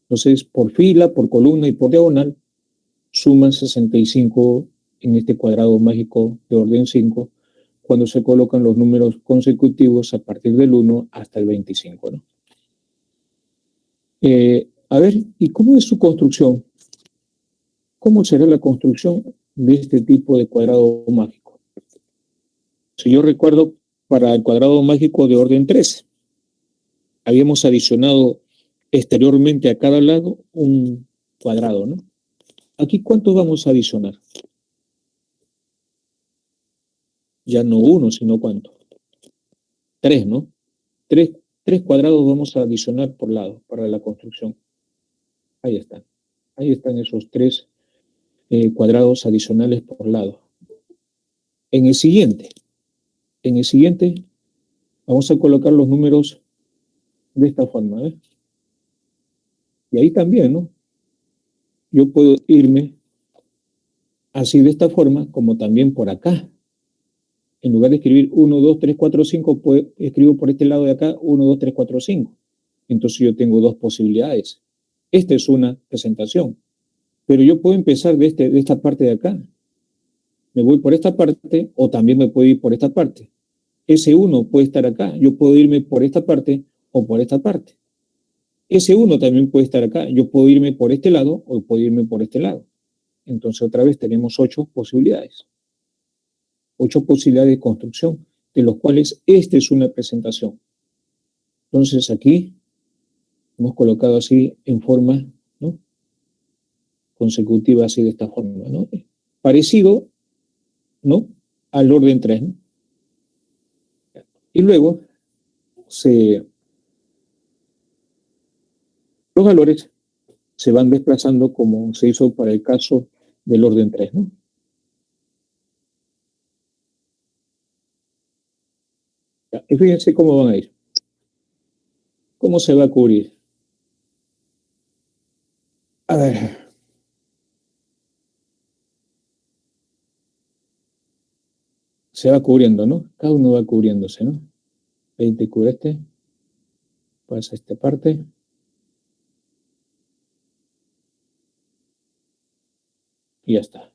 Entonces, por fila, por columna y por diagonal, suman 65 en este cuadrado mágico de orden 5, cuando se colocan los números consecutivos a partir del 1 hasta el 25, ¿no? A ver, ¿y cómo es su construcción? ¿Cómo será la construcción de este tipo de cuadrado mágico? Si yo recuerdo, para el cuadrado mágico de orden 3, habíamos adicionado exteriormente a cada lado un cuadrado, ¿no? Aquí, ¿cuánto vamos a adicionar? Ya no uno, sino ¿cuánto? 3, ¿no? Tres, tres cuadrados vamos a adicionar por lado para la construcción. Ahí están. Ahí están esos 3 cuadrados adicionales por lado. En el siguiente, vamos a colocar los números de esta forma, ¿ves? Y ahí también, ¿no? Yo puedo irme así de esta forma, como también por acá. En lugar de escribir 1, 2, 3, 4, 5, pues escribo por este lado de acá 1, 2, 3, 4, 5. Entonces yo tengo dos posibilidades. Esta es una presentación, pero yo puedo empezar de esta parte de acá. Me voy por esta parte o también me puedo ir por esta parte. Ese 1 puede estar acá. Yo puedo irme por esta parte o por esta parte. Ese 1 también puede estar acá. Yo puedo irme por este lado o puedo irme por este lado. Entonces otra vez tenemos 8 posibilidades. 8 posibilidades de construcción, de los cuales esta es una presentación. Entonces aquí hemos colocado así en forma, ¿no?, consecutiva, así de esta forma, ¿no?, parecido, ¿no?, al orden 3, ¿no? Y luego los valores se van desplazando como se hizo para el caso del orden 3, ¿no? Y fíjense cómo van a ir. ¿Cómo se va a cubrir? A ver. Se va cubriendo, ¿no? Cada uno va cubriéndose, ¿no? 20 cubre este. Pasa esta parte. Y ya está.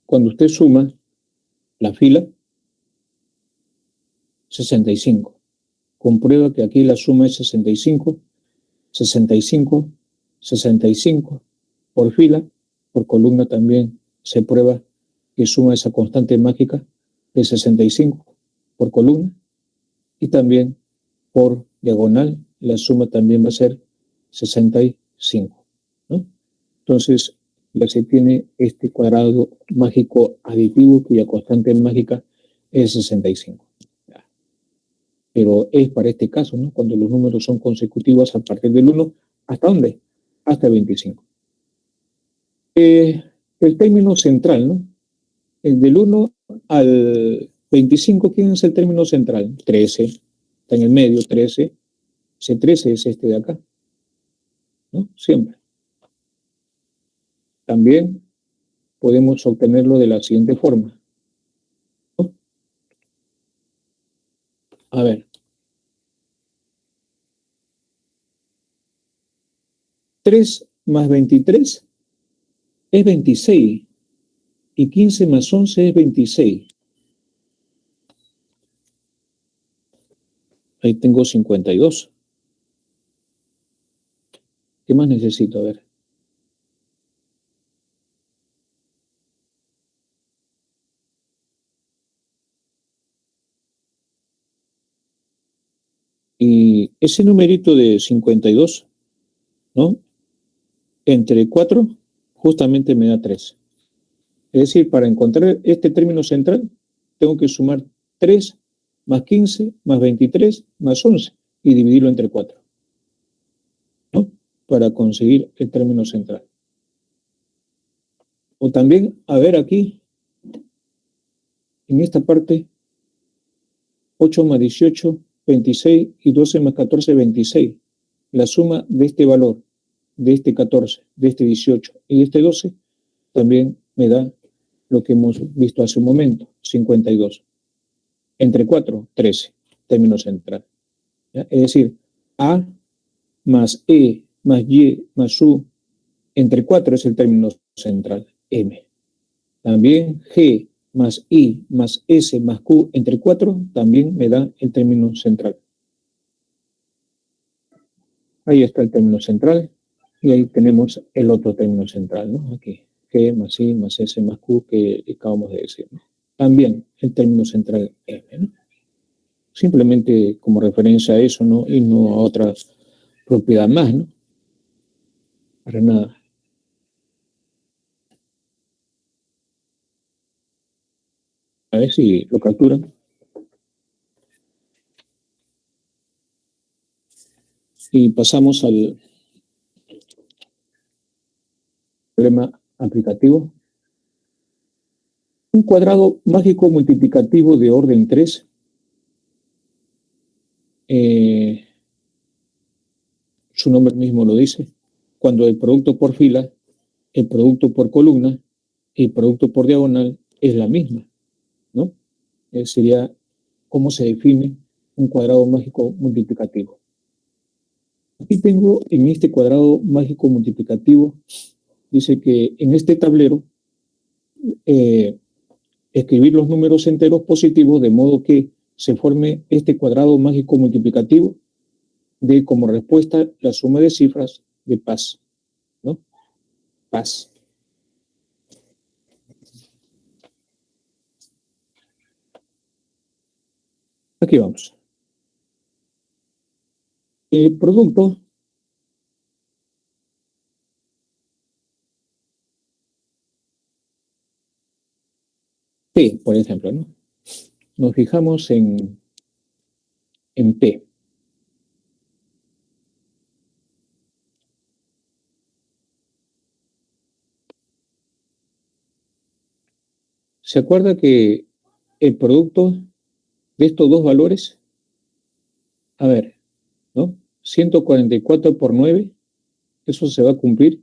Cuando usted suma la fila, 65. Comprueba que aquí la suma es 65, 65, 65. Por fila, por columna también se prueba que suma esa constante mágica de 65 por columna, y también por diagonal la suma también va a ser 65, ¿no? Entonces ya se tiene este cuadrado mágico aditivo cuya constante mágica es 65. Pero es para este caso, ¿no?, cuando los números son consecutivos a partir del 1, ¿hasta dónde? Hasta 25. El término central, ¿no? El del 1 al 25, ¿quién es el término central? 13, está en el medio, 13. Ese 13 es este de acá, ¿no? Siempre. También podemos obtenerlo de la siguiente forma, ¿no? A ver. 3 más 23 es 26. Y 15 más 11 es 26. Ahí tengo 52. ¿Qué más necesito? A ver. Y ese numerito de 52, ¿no?, entre 4 justamente me da 3. Es decir, para encontrar este término central, tengo que sumar 3 más 15 más 23 más 11 y dividirlo entre 4, ¿no?, para conseguir el término central. O también, a ver aquí, en esta parte, 8 más 18, 26, y 12 más 14, 26. La suma de este valor, de este 14, de este 18 y de este 12, también me da lo que hemos visto hace un momento, 52. Entre 4, 13, término central, ¿ya? Es decir, A más E más Y más U entre 4 es el término central, M. También G más I más S más Q entre 4 también me da el término central. Ahí está el término central y ahí tenemos el otro término central, ¿no? Aquí, G más I más S más Q que acabamos de decir, ¿no? También el término central M, ¿no? Simplemente como referencia a eso, ¿no?, y no a otra propiedad más, ¿no? Para nada. A ver si lo capturan. Y pasamos al problema aplicativo. Un cuadrado mágico multiplicativo de orden 3 su nombre mismo lo dice, cuando el producto por fila, el producto por columna y el producto por diagonal es la misma, ¿no? Sería cómo se define un cuadrado mágico multiplicativo. Aquí tengo en este cuadrado mágico multiplicativo, dice que en este tablero escribir los números enteros positivos de modo que se forme este cuadrado mágico multiplicativo de como respuesta la suma de cifras de paz, ¿no? Paz. Aquí vamos. El producto P, por ejemplo, ¿no? Nos fijamos en P. ¿Se acuerda que el producto de estos dos valores, a ver, ¿no? 144 por 9, eso se va a cumplir.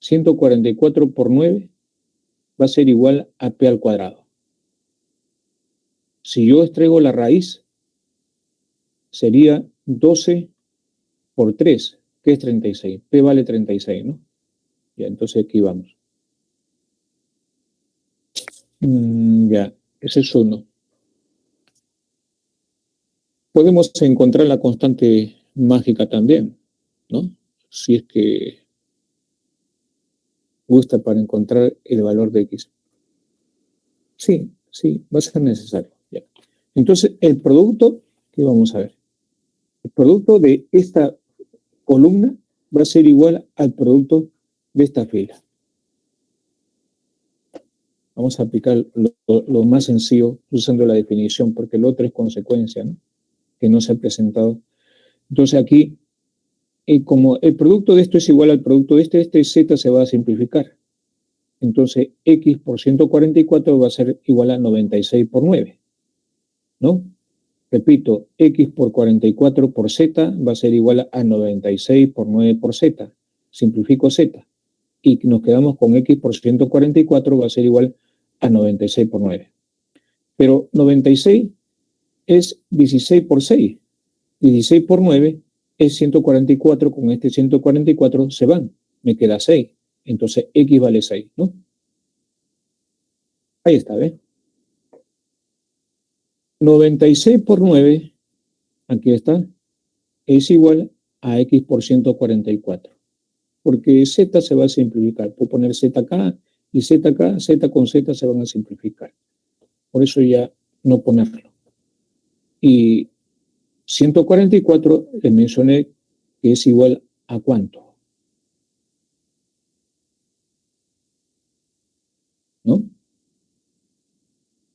144 por 9 va a ser igual a P al cuadrado. Si yo extraigo la raíz, sería 12 por 3, que es 36. P vale 36, ¿no? Ya, entonces aquí vamos. Ya, ese es 1. Podemos encontrar la constante mágica también, ¿no? Si es que gusta para encontrar el valor de X. Sí, va a ser necesario. Ya. Entonces, el producto, ¿qué vamos a ver? El producto de esta columna va a ser igual al producto de esta fila. Vamos a aplicar lo más sencillo usando la definición, porque lo otro es consecuencia, ¿no? Que no se ha presentado. Entonces aquí, como el producto de esto es igual al producto de este Z se va a simplificar. Entonces X por 144 va a ser igual a 96 por 9, ¿no? Repito, X por 44 por Z va a ser igual a 96 por 9 por Z. Simplifico Z. Y nos quedamos con X por 144 va a ser igual a 96 por 9. Pero 96 es 16 por 6. 16 por 9 es 144. Con este 144 se van. Me queda 6. Entonces X vale 6, ¿no? Ahí está, ¿ves? 96 por 9, aquí está, es igual a X por 144. Porque Z se va a simplificar. Puedo poner Z acá y Z acá, Z con Z se van a simplificar. Por eso ya no ponerlo. Y 144 les mencioné que es igual a ¿cuánto? ¿No?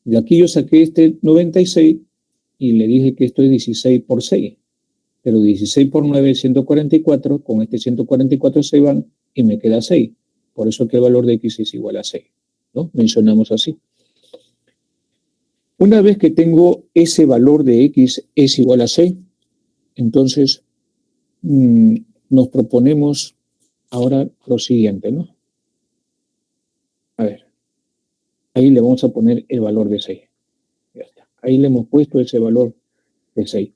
Y aquí yo saqué este 96 y le dije que esto es 16 por 6. Pero 16 por 9 es 144. Con este 144 se van y me queda 6. Por eso que el valor de X es igual a 6. ¿No? Mencionamos así. Una vez que tengo ese valor de X es igual a 6, entonces nos proponemos ahora lo siguiente, ¿no? A ver, ahí le vamos a poner el valor de 6. Ya está. Ahí le hemos puesto ese valor de 6.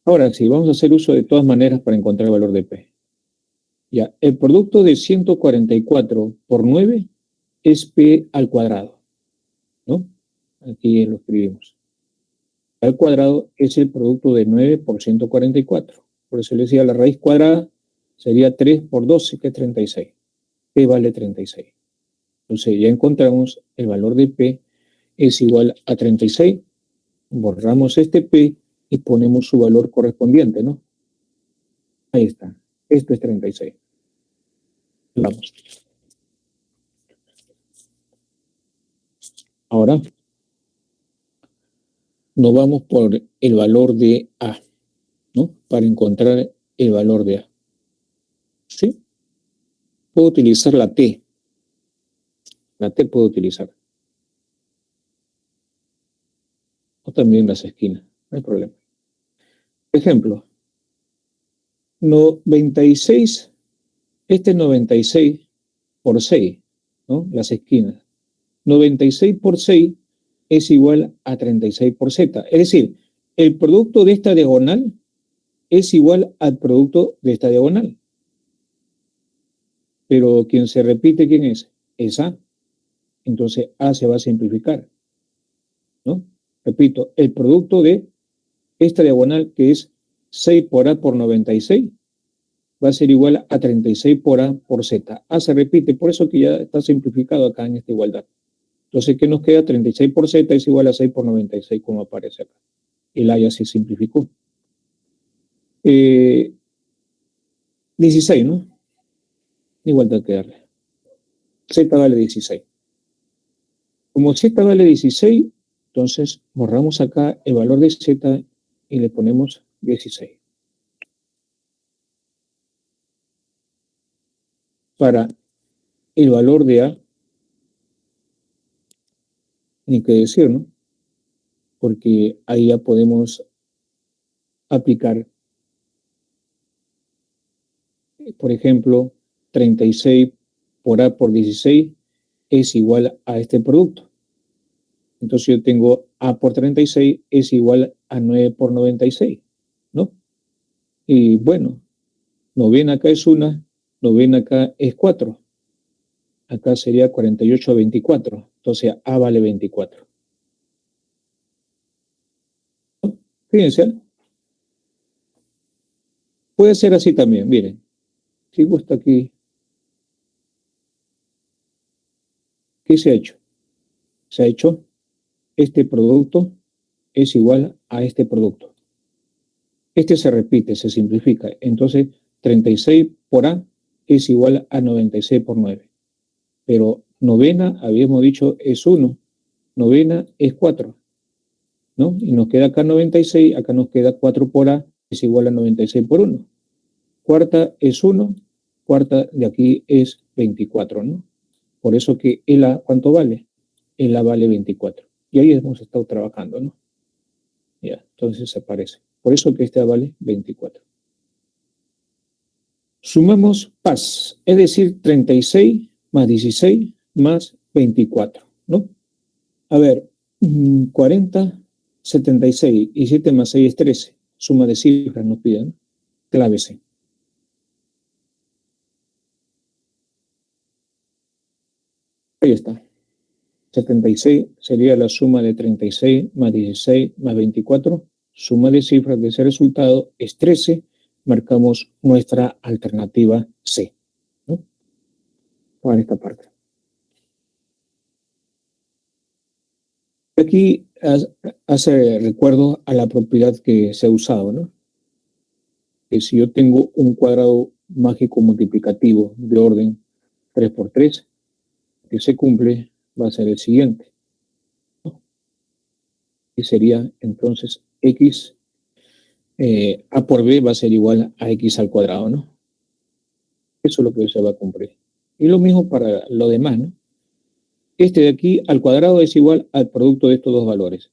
Ahora sí, vamos a hacer uso de todas maneras para encontrar el valor de P. Ya, el producto de 144 por 9 es P al cuadrado, ¿no? Aquí lo escribimos. P al cuadrado es el producto de 9 por 144. Por eso le decía, la raíz cuadrada sería 3 por 12, que es 36. P vale 36. Entonces ya encontramos el valor de P es igual a 36. Borramos este P y ponemos su valor correspondiente, ¿no? Ahí está. Esto es 36. Vamos. Ahora nos vamos por el valor de A, ¿no? Para encontrar el valor de A. ¿Sí? Puedo utilizar la T. La T puedo utilizar. O también las esquinas. No hay problema. Ejemplo. 96. Este es 96 por 6, ¿no? Las esquinas. 96 por 6 es igual a 36 por Z. Es decir, el producto de esta diagonal es igual al producto de esta diagonal. Pero quien se repite, ¿quién es? Es A. Entonces A se va a simplificar, ¿no? Repito, el producto de esta diagonal, que es 6 por A por 96, va a ser igual a 36 por A por Z. A se repite, por eso que ya está simplificado acá en esta igualdad. Entonces, ¿qué nos queda? 36 por Z es igual a 6 por 96, como aparece acá. El A ya se simplificó. 16, ¿no? Igualdad que darle. Z vale 16. Como Z vale 16, entonces borramos acá el valor de Z y le ponemos 16. Para el valor de A, ni qué decir, ¿no? Porque ahí ya podemos aplicar, por ejemplo, 36 por A por 16 es igual a este producto. Entonces yo tengo A por 36 es igual a 9 por 96, ¿no? Y bueno, novena acá es 1, novena acá es 4. Acá sería 48 a 24. Entonces A vale 24. Fíjense, puede ser así también, miren. Si gusta aquí, ¿qué se ha hecho? Se ha hecho este producto es igual a este producto. Este se repite, se simplifica. Entonces, 36 por A es igual a 96 por 9. Pero novena, habíamos dicho, es 1. Novena es 4, ¿no? Y nos queda acá 96, acá nos queda 4 por A, es igual a 96 por 1. Cuarta es 1, cuarta de aquí es 24, ¿no? Por eso que el A, ¿cuánto vale? El A vale 24. Y ahí hemos estado trabajando, ¿no? Ya, entonces aparece. Por eso que este A vale 24. Sumamos PAS, es decir, 36 más 16 más 24, ¿no? A ver, 40, 76 y 7 más 6 es 13. Suma de cifras nos piden. Clávese. Ahí está. 76 sería la suma de 36 más 16 más 24. Suma de cifras de ese resultado es 13. Marcamos nuestra alternativa C, ¿no? Para esta parte. Aquí hace recuerdo a la propiedad que se ha usado, ¿no? Que si yo tengo un cuadrado mágico multiplicativo de orden 3 por 3, que se cumple, va a ser el siguiente, ¿no? Y sería entonces x, a por b va a ser igual a x al cuadrado, ¿no? Eso es lo que se va a cumplir. Y lo mismo para lo demás, ¿no? Este de aquí al cuadrado es igual al producto de estos dos valores.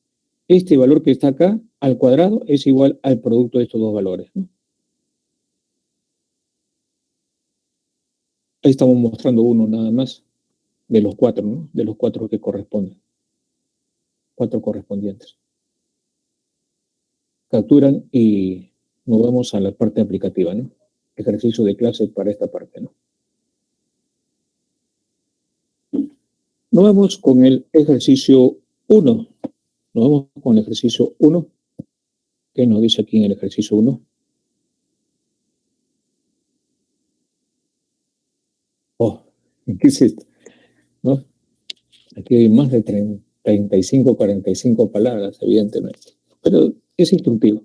Este valor que está acá al cuadrado es igual al producto de estos dos valores, ¿no? Ahí estamos mostrando uno nada más de los 4, ¿no? De los 4 que corresponden. 4 correspondientes. Capturan y nos vamos a la parte aplicativa, ¿no? Ejercicio de clase para esta parte, ¿no? Nos vamos con el ejercicio 1. Nos vamos con el ejercicio 1. ¿Qué nos dice aquí en el ejercicio 1? Oh, ¿qué es esto? ¿No? Aquí hay más de 35, 45 palabras, evidentemente. Pero es instructivo.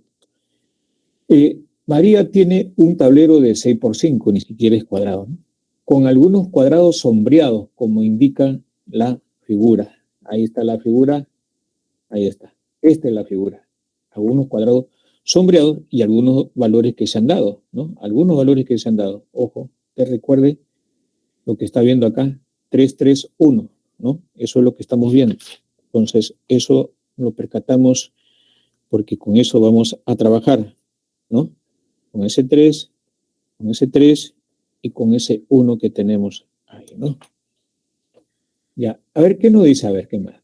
María tiene un tablero de 6 por 5, ni siquiera es cuadrado, ¿no? Con algunos cuadrados sombreados, como indica la figura. Ahí está la figura, ahí está. Esta es la figura. Algunos cuadrados sombreados y algunos valores que se han dado, ¿no? Algunos valores que se han dado. Ojo, te recuerde lo que está viendo acá, 3, 3, 1, ¿no? Eso es lo que estamos viendo. Entonces, eso lo percatamos porque con eso vamos a trabajar, ¿no? Con ese 3 y con ese 1 que tenemos ahí, ¿no? Ya, a ver qué nos dice, a ver qué más.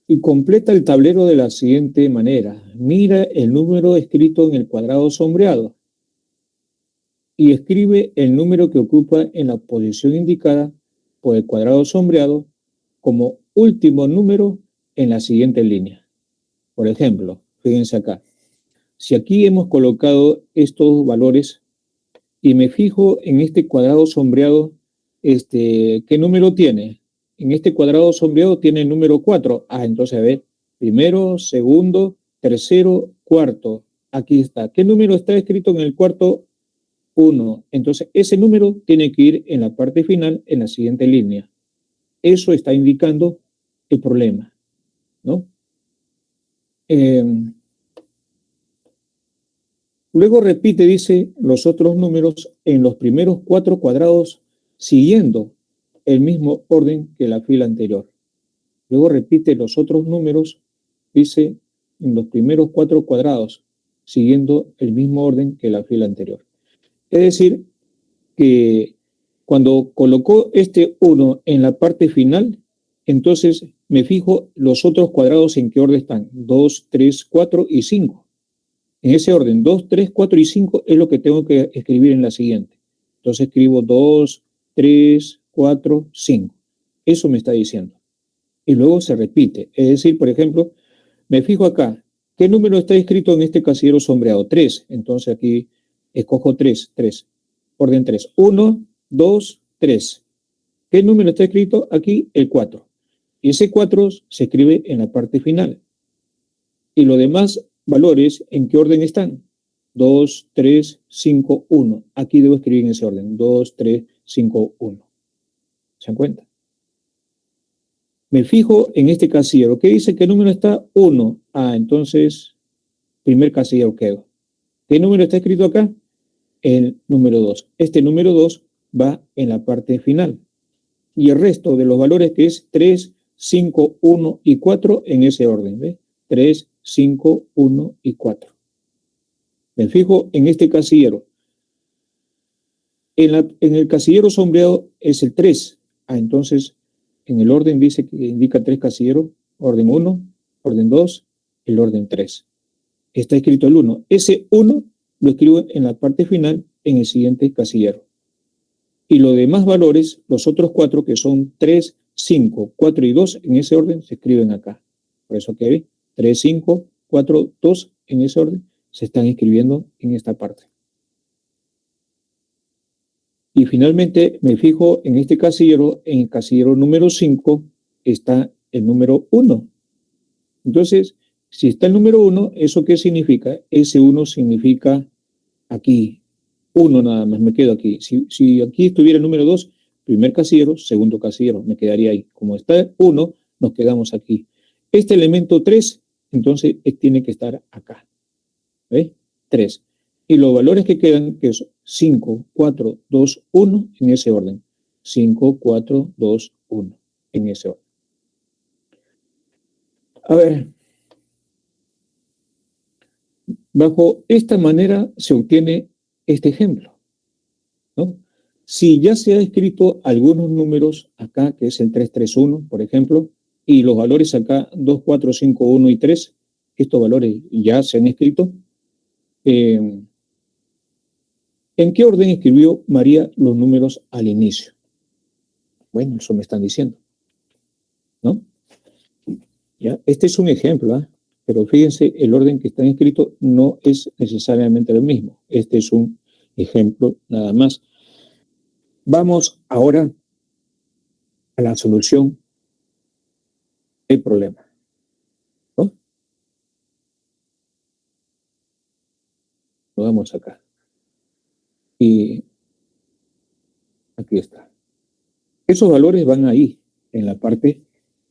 Y completa el tablero de la siguiente manera. Mira el número escrito en el cuadrado sombreado y escribe el número que ocupa en la posición indicada por el cuadrado sombreado como último número en la siguiente línea. Por ejemplo, fíjense acá. Si aquí hemos colocado estos valores y me fijo en este cuadrado sombreado, ¿qué número tiene? En este cuadrado sombreado tiene el número 4. Ah, entonces, a ver, primero, segundo, tercero, cuarto. Aquí está. ¿Qué número está escrito en el cuarto? 1. Entonces, ese número tiene que ir en la parte final, en la siguiente línea. Eso está indicando el problema, ¿no? Eh, Luego repite, dice, los otros números en los primeros 4 cuadrados siguiendo el mismo orden que la fila anterior. Luego repite los otros números, dice, en los primeros 4 cuadrados siguiendo el mismo orden que la fila anterior. Es decir, que cuando colocó este 1 en la parte final, entonces me fijo los otros cuadrados en qué orden están, 2, 3, 4 y 5. En ese orden, 2, 3, 4 y 5 es lo que tengo que escribir en la siguiente. Entonces escribo 2, 3, 4, 5. Eso me está diciendo. Y luego se repite. Es decir, por ejemplo, me fijo acá. ¿Qué número está escrito en este casillero sombreado? 3. Entonces aquí escojo 3, 3. Orden 3. 1, 2, 3. ¿Qué número está escrito? Aquí el 4. Y ese 4 se escribe en la parte final. Y los demás valores, ¿en qué orden están? 2, 3, 5, 1. Aquí debo escribir en ese orden. 2, 3, 5, 1. ¿Se dan cuenta? Me fijo en este casillero. ¿Qué dice? ¿Qué número está? 1. Ah, entonces, primer casillero quedo. ¿Qué número está escrito acá? El número 2. Este número 2 va en la parte final. Y el resto de los valores, que es 3, 5, 1 y 4, en ese orden. ¿Ve? 3, 5, 1 y 4. Me fijo en este casillero. En el casillero sombreado es el 3. Ah, entonces, en el orden dice que indica 3 casilleros. Orden 1, orden 2, el orden 3. Está escrito el 1. Ese 1 lo escribo en la parte final en el siguiente casillero. Y los demás valores, los otros 4, que son 3, 5, 4 y 2, en ese orden se escriben acá. Por eso que ve, 3, 5, 4, 2, en ese orden se están escribiendo en esta parte. Y finalmente me fijo en este casillero, en el casillero número 5 está el número 1. Entonces, si está el número 1, ¿eso qué significa? Ese 1 significa aquí, 1 nada más, me quedo aquí. Si aquí estuviera el número 2, primer casillero, segundo casillero, me quedaría ahí. Como está 1, nos quedamos aquí. Este elemento 3, entonces tiene que estar acá. ¿Ve? 3. Y los valores que quedan, que es 5, 4, 2, 1, en ese orden. 5, 4, 2, 1, en ese orden. A ver, bajo esta manera se obtiene este ejemplo, ¿no? Si ya se ha escrito algunos números acá, que es el 331, por ejemplo, y los valores acá, 2, 4, 5, 1 y 3, estos valores ya se han escrito, ¿en qué orden escribió María los números al inicio? Bueno, eso me están diciendo, ¿no? ¿Ya? Este es un ejemplo, ¿eh? Pero fíjense, el orden que está escrito no es necesariamente el mismo. Este es un ejemplo nada más. Vamos ahora a la solución del problema, ¿no? Lo damos acá. Y aquí está. Esos valores van ahí, en la parte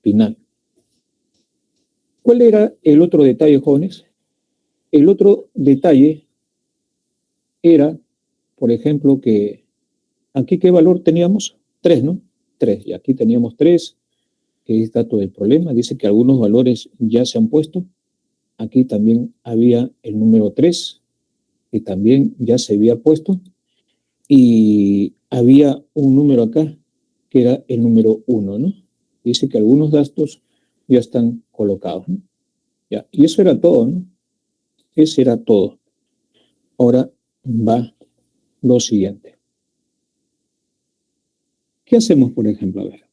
final. ¿Cuál era el otro detalle, jóvenes? El otro detalle era, por ejemplo, que aquí ¿qué valor teníamos? 3, ¿no? 3. Y aquí teníamos 3, que es dato del problema. Dice que algunos valores ya se han puesto. Aquí también había el número 3, que también ya se había puesto. Y había un número acá, que era el número 1, ¿no? Dice que algunos datos ya están colocados, ¿no? Ya. Y eso era todo, ¿no? Eso era todo. Ahora va lo siguiente. ¿Qué hacemos, por ejemplo? A ver.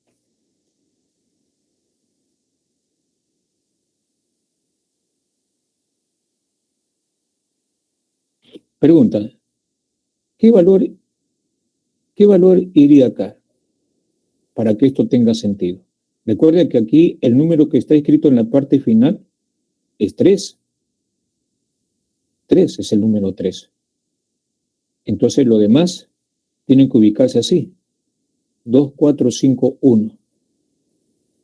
Pregunta, ¿qué valor iría acá para que esto tenga sentido? Recuerda que aquí el número que está escrito en la parte final es 3. 3 es el número 3. Entonces lo demás tienen que ubicarse así. 2, 4, 5, 1.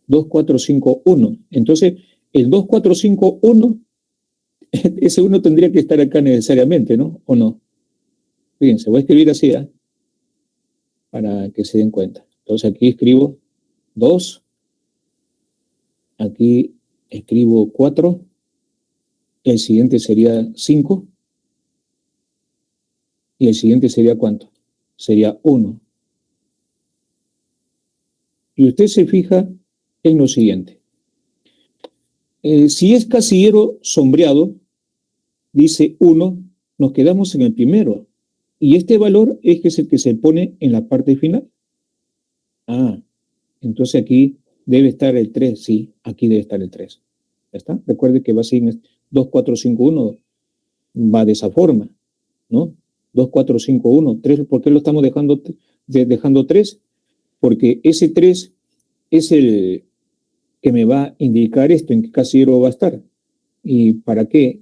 2, 4, 5, 1. Entonces, el 2, 4, 5, 1, ese 1 tendría que estar acá necesariamente, ¿no? ¿O no? Fíjense, voy a escribir así, ¿eh? Para que se den cuenta. Entonces aquí escribo 2, aquí escribo 4, el siguiente sería 5, y el siguiente sería ¿cuánto? Sería 1. Y usted se fija en lo siguiente. Si es casillero sombreado, dice 1, nos quedamos en el primero. Y este valor es el que se pone en la parte final. Ah, entonces aquí debe estar el 3, sí, aquí debe estar el 3. ¿Ya está? Recuerde que va así en 2, 4, 5, 1, va de esa forma, ¿no? 2, 4, 5, 1, 3, ¿por qué lo estamos dejando 3? Porque ese 3 es el que me va a indicar esto, en qué casillero va a estar. ¿Y para qué?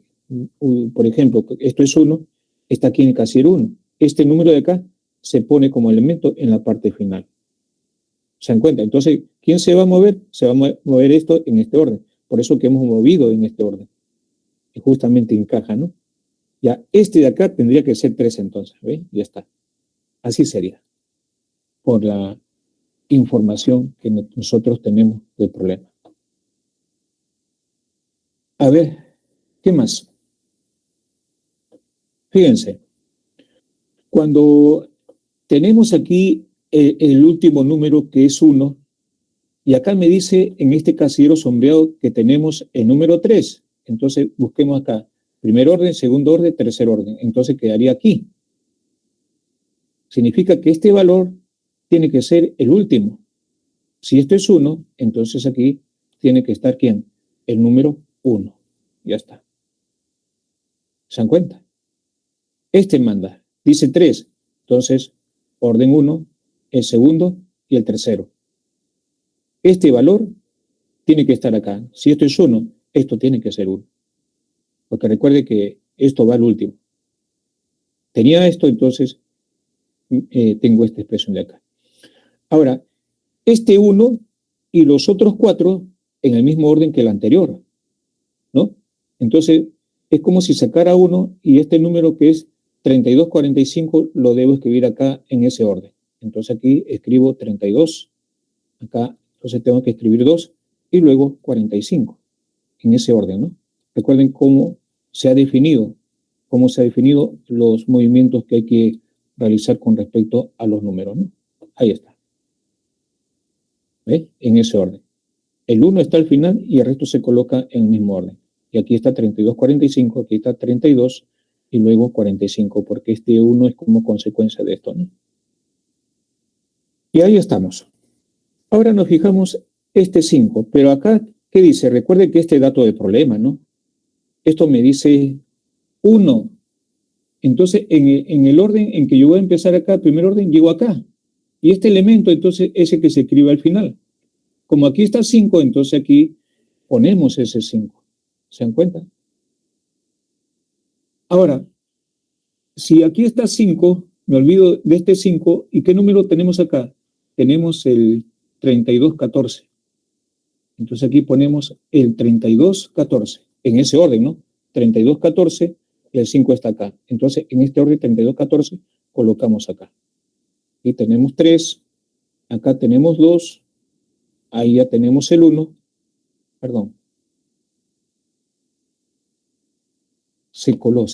Por ejemplo, esto es 1, está aquí en el casillero 1. Este número de acá se pone como elemento en la parte final. ¿Se dan cuenta? Entonces, ¿quién se va a mover? Se va a mover esto en este orden. Por eso que hemos movido en este orden. Y justamente encaja, ¿no? Ya, este de acá tendría que ser 3 entonces, ¿ve? Ya está. Así sería. Por la información que nosotros tenemos del problema. A ver, ¿qué más? Fíjense, cuando tenemos aquí el último número que es 1, y acá me dice en este casillero sombreado que tenemos el número 3. Entonces busquemos acá, primer orden, segundo orden, tercer orden. Entonces quedaría aquí. Significa que este valor tiene que ser el último. Si esto es 1, entonces aquí tiene que estar ¿quién? El número 1. Ya está. ¿Se dan cuenta? Este manda. Dice 3. Entonces, orden 1, el segundo y el tercero. Este valor tiene que estar acá. Si esto es 1, esto tiene que ser 1. Porque recuerde que esto va al último. Tenía esto, entonces tengo esta expresión de acá. Ahora, este 1 y los otros 4 en el mismo orden que el anterior, ¿no? Entonces, es como si sacara 1 y este número que es 3245 lo debo escribir acá en ese orden. Entonces aquí escribo 32, acá entonces tengo que escribir 2 y luego 45 en ese orden, ¿no? Recuerden cómo se ha definido los movimientos que hay que realizar con respecto a los números, ¿no? Ahí está. ¿Ves? En ese orden. El 1 está al final y el resto se coloca en el mismo orden. Y aquí está 3245, aquí está 32 y luego 45, porque este 1 es como consecuencia de esto, ¿no? Y ahí estamos. Ahora nos fijamos este 5, pero acá, ¿qué dice? Recuerde que este dato de problema, ¿no? Esto me dice 1. Entonces, en el orden en que yo voy a empezar acá, primer orden, llego acá. Y este elemento, entonces, ese que se escribe al final. Como aquí está 5, entonces aquí ponemos ese 5. ¿Se dan cuenta? Ahora, si aquí está 5, me olvido de este 5, ¿y qué número tenemos acá? Tenemos el 3214. Entonces aquí ponemos el 3214, en ese orden, ¿no? 3214 y el 5 está acá. Entonces, en este orden 3214 colocamos acá. Y tenemos 3, acá tenemos 2, ahí ya tenemos el 1, perdón. Se coló.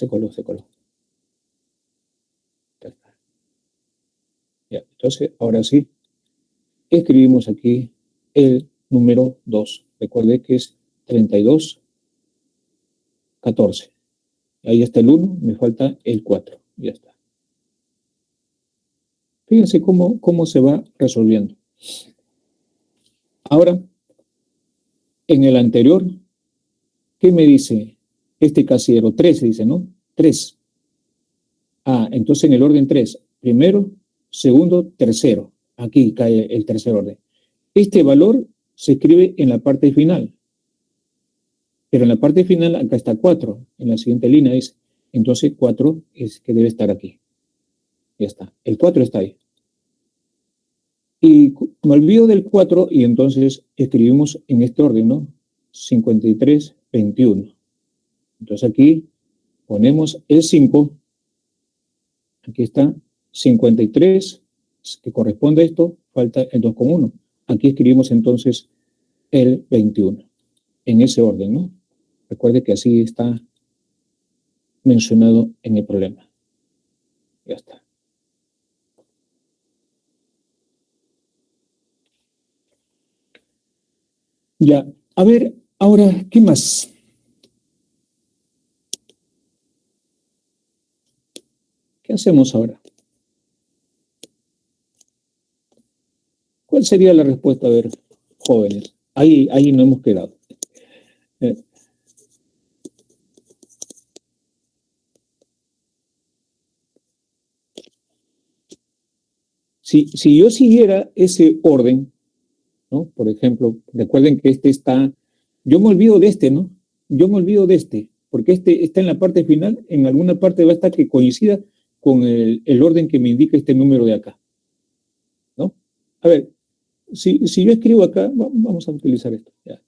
Ya, entonces, ahora sí, escribimos aquí el número 2. Recuerde que es 3214. Ahí está el 1, me falta el 4. Ya está. Fíjense cómo se va resolviendo. Ahora, en el anterior, ¿qué me dice este casillero? 3, dice, ¿no? 3. Entonces en el orden 3, primero, segundo, tercero. Aquí cae el tercer orden. Este valor se escribe en la parte final. Pero en la parte final acá está 4. En la siguiente línea dice, entonces 4 es que debe estar aquí. Ya está. El 4 está ahí. Y me olvido del 4 y entonces escribimos en este orden, ¿no? 53, 21. Entonces aquí ponemos el 5. Aquí está 53, que corresponde a esto, falta el 2,1. Aquí escribimos entonces el 21. En ese orden, ¿no? Recuerde que así está mencionado en el problema. Ya está. Ya, a ver, ahora, ¿qué más? ¿Qué hacemos ahora? ¿Cuál sería la respuesta? A ver, jóvenes, ahí no hemos quedado. Si yo siguiera ese orden, ¿no? Por ejemplo, recuerden que este está, yo me olvido de este, ¿no? Yo me olvido de este, porque este está en la parte final, en alguna parte va a estar que coincida con el orden que me indica este número de acá, ¿no? A ver, si yo escribo acá, vamos a utilizar esto, ya.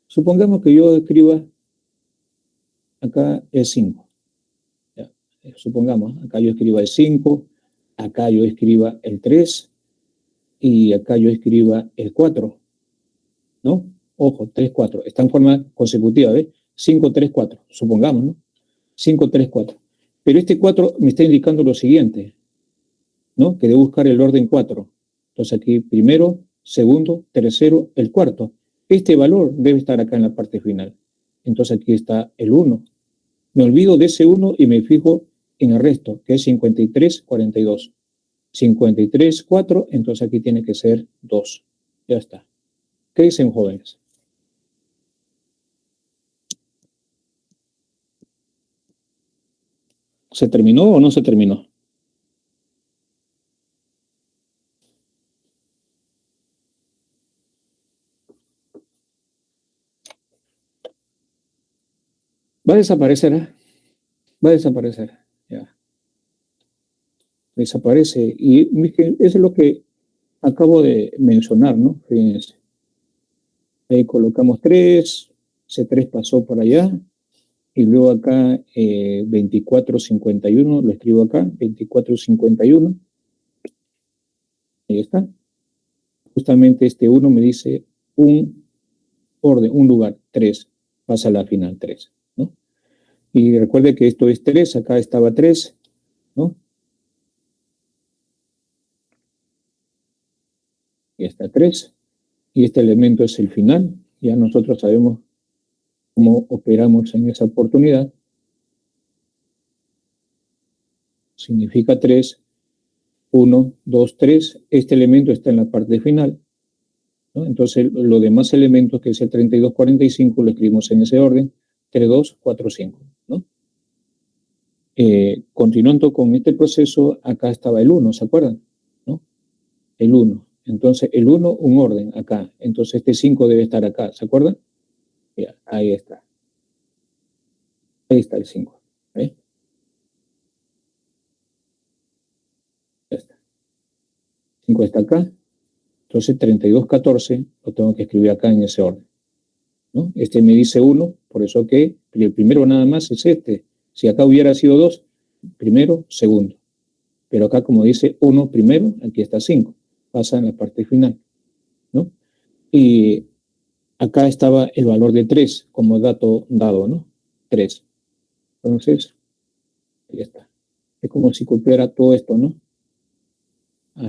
Supongamos que yo escriba acá el 5, ya. Supongamos, acá yo escriba el 5, acá yo escriba el 3 y acá yo escriba el 4, ¿no? Ojo, 3, 4. Está en forma consecutiva, ¿ves? 5, 3, 4. Supongamos, ¿no? 5, 3, 4. Pero este 4 me está indicando lo siguiente, ¿no? Que debo buscar el orden 4. Entonces aquí primero, segundo, tercero, el cuarto. Este valor debe estar acá en la parte final. Entonces aquí está el 1. Me olvido de ese 1 y me fijo en el resto, que es 53, 42. 53, 4, entonces aquí tiene que ser 2. Ya está. ¿Qué dicen, jóvenes? ¿Se terminó o no se terminó? Va a desaparecer, ¿eh? Va a desaparecer. Ya. Desaparece. Y eso es lo que acabo de mencionar, ¿no? Fíjense. Ahí colocamos 3, ese 3 pasó por allá, y luego acá 2451, lo escribo acá, 2451. Ahí está. Justamente este 1 me dice un orden, un lugar, 3, pasa a la final 3, ¿no? Y recuerde que esto es 3, acá estaba 3, ¿no? Y está 3, y este elemento es el final. Ya nosotros sabemos cómo operamos en esa oportunidad. Significa 3, 1, 2, 3. Este elemento está en la parte final, ¿no? Entonces, los demás elementos, que es el 32, 45, lo escribimos en ese orden, 3, 2, 4, 5, ¿no? Continuando con este proceso, acá estaba el 1, ¿se acuerdan? ¿No? El 1. Entonces, el 1, un orden acá. Entonces, este 5 debe estar acá, ¿se acuerdan? Ya, ahí está. Ahí está el 5. ¿Eh? Ya está. 5 está acá. Entonces, 32, 14 lo tengo que escribir acá en ese orden, ¿no? Este me dice 1, por eso que el primero nada más es este. Si acá hubiera sido 2, primero, segundo. Pero acá, como dice 1 primero, aquí está 5. Pasa en la parte final, ¿no? Y acá estaba el valor de 3 como dato dado, ¿no? 3. Entonces, ahí está. Es como si copiara todo esto, ¿no?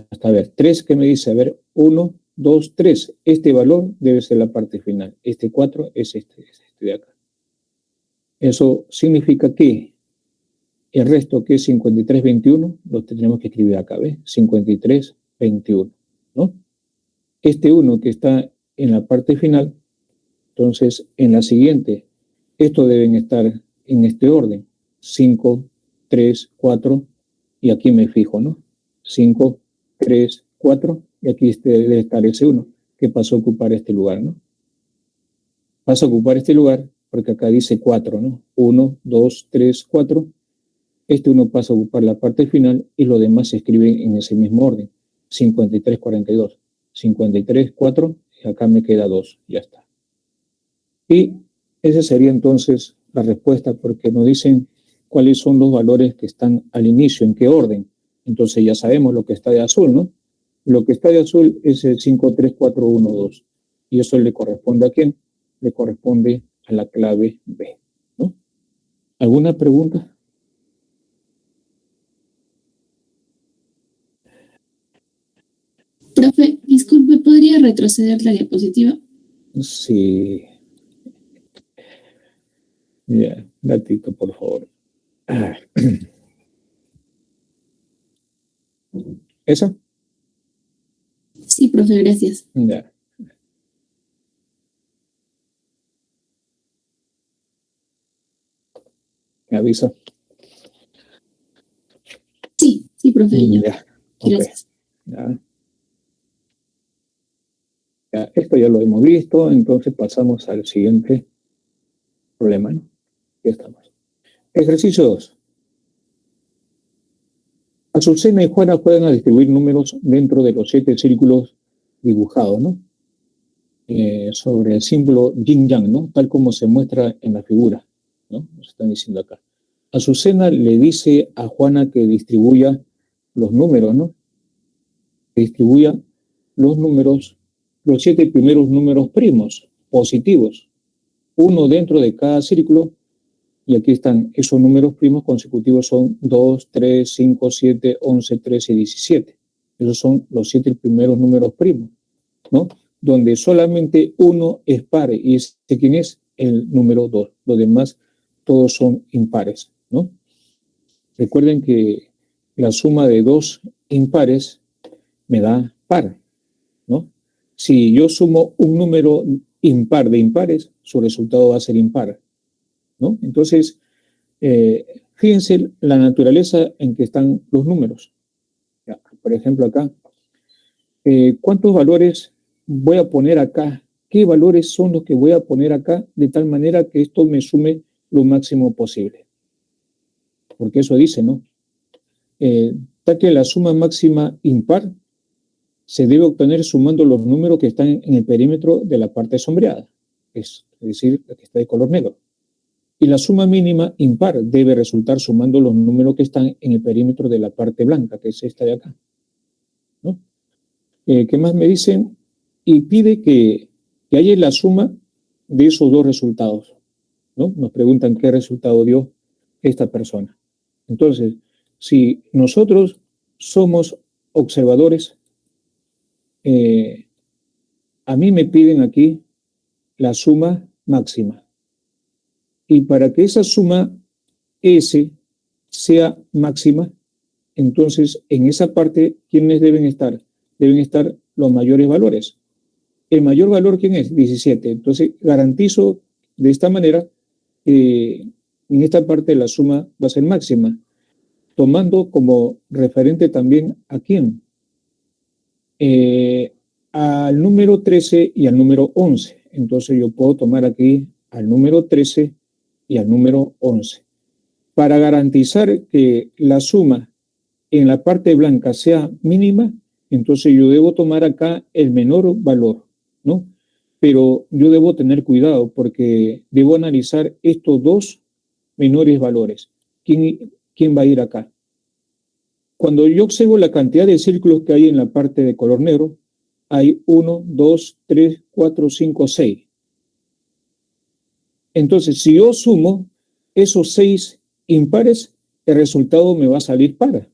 Hasta ver, 3, ¿qué me dice? A ver, 1, 2, 3. Este valor debe ser la parte final. Este 4 es este de acá. Eso significa que el resto, que es 53, 21, lo tendremos que escribir acá, ¿ves? 53, 21, ¿no? Este 1 que está en la parte final, entonces en la siguiente, estos deben estar en este orden. 5, 3, 4, y aquí me fijo, ¿no? 5, 3, 4, y aquí debe estar ese 1, que pasó a ocupar este lugar, ¿no? Pasa a ocupar este lugar porque acá dice 4, ¿no? 1, 2, 3, 4. Este 1 pasa a ocupar la parte final y lo demás se escribe en ese mismo orden. 53, 42. 53, 4, y acá me queda 2, ya está. Y esa sería entonces la respuesta, porque nos dicen cuáles son los valores que están al inicio, en qué orden. Entonces ya sabemos lo que está de azul, ¿no? Lo que está de azul es el 5, 3, 4, 1, 2. Y eso le corresponde ¿a quién? Le corresponde a la clave B, ¿no? ¿Alguna pregunta? Profe, disculpe, ¿podría retroceder la diapositiva? Sí. Ya, gatito, por favor. ¿Esa? Sí, profe, gracias. Ya. ¿Me avisa? Sí, profe, yo. Ya, ok. Gracias. Ya. Ya, esto ya lo hemos visto, entonces pasamos al siguiente problema, ¿no? Ya estamos. Ejercicio 2. Azucena y Juana juegan a distribuir números dentro de los 7 círculos dibujados, ¿no? Sobre el símbolo yin-yang, ¿no? Tal como se muestra en la figura, ¿no? Nos están diciendo acá. Azucena le dice a Juana que distribuya los números, ¿no? Que distribuya los números, los 7 primeros números primos, positivos, uno dentro de cada círculo, y aquí están esos números primos consecutivos, son 2, 3, 5, 7, 11, 13 y 17. Esos son los 7 primeros números primos, ¿no? Donde solamente uno es par, y ¿quién es? El número 2. Los demás todos son impares, ¿no? Recuerden que la suma de dos impares me da par, ¿no? Si yo sumo un número impar de impares, su resultado va a ser impar, ¿no? Entonces, fíjense la naturaleza en que están los números. Ya, por ejemplo, acá, ¿cuántos valores voy a poner acá? ¿Qué valores son los que voy a poner acá de tal manera que esto me sume lo máximo posible? Porque eso dice, ¿no? Está que la suma máxima impar se debe obtener sumando los números que están en el perímetro de la parte sombreada, es decir, la que está de color negro. Y la suma mínima impar debe resultar sumando los números que están en el perímetro de la parte blanca, que es esta de acá, ¿no? ¿Qué más me dicen? Y pide que haya la suma de esos dos resultados, ¿no? Nos preguntan qué resultado dio esta persona. Entonces, si nosotros somos observadores, a mí me piden aquí la suma máxima. Y para que esa suma S sea máxima, entonces en esa parte, ¿quiénes deben estar? Deben estar los mayores valores. ¿El mayor valor quién es? 17. Entonces garantizo de esta manera que en esta parte la suma va a ser máxima, tomando como referente también a quién. Al número 13 y al número 11. Entonces yo puedo tomar aquí al número 13 y al número 11. Para garantizar que la suma en la parte blanca sea mínima, entonces yo debo tomar acá el menor valor, ¿no? Pero yo debo tener cuidado porque debo analizar estos dos menores valores. ¿Quién va a ir acá? Cuando yo observo la cantidad de círculos que hay en la parte de color negro, hay 1, 2, 3, 4, 5, 6. Entonces, si yo sumo esos 6 impares, el resultado me va a salir par.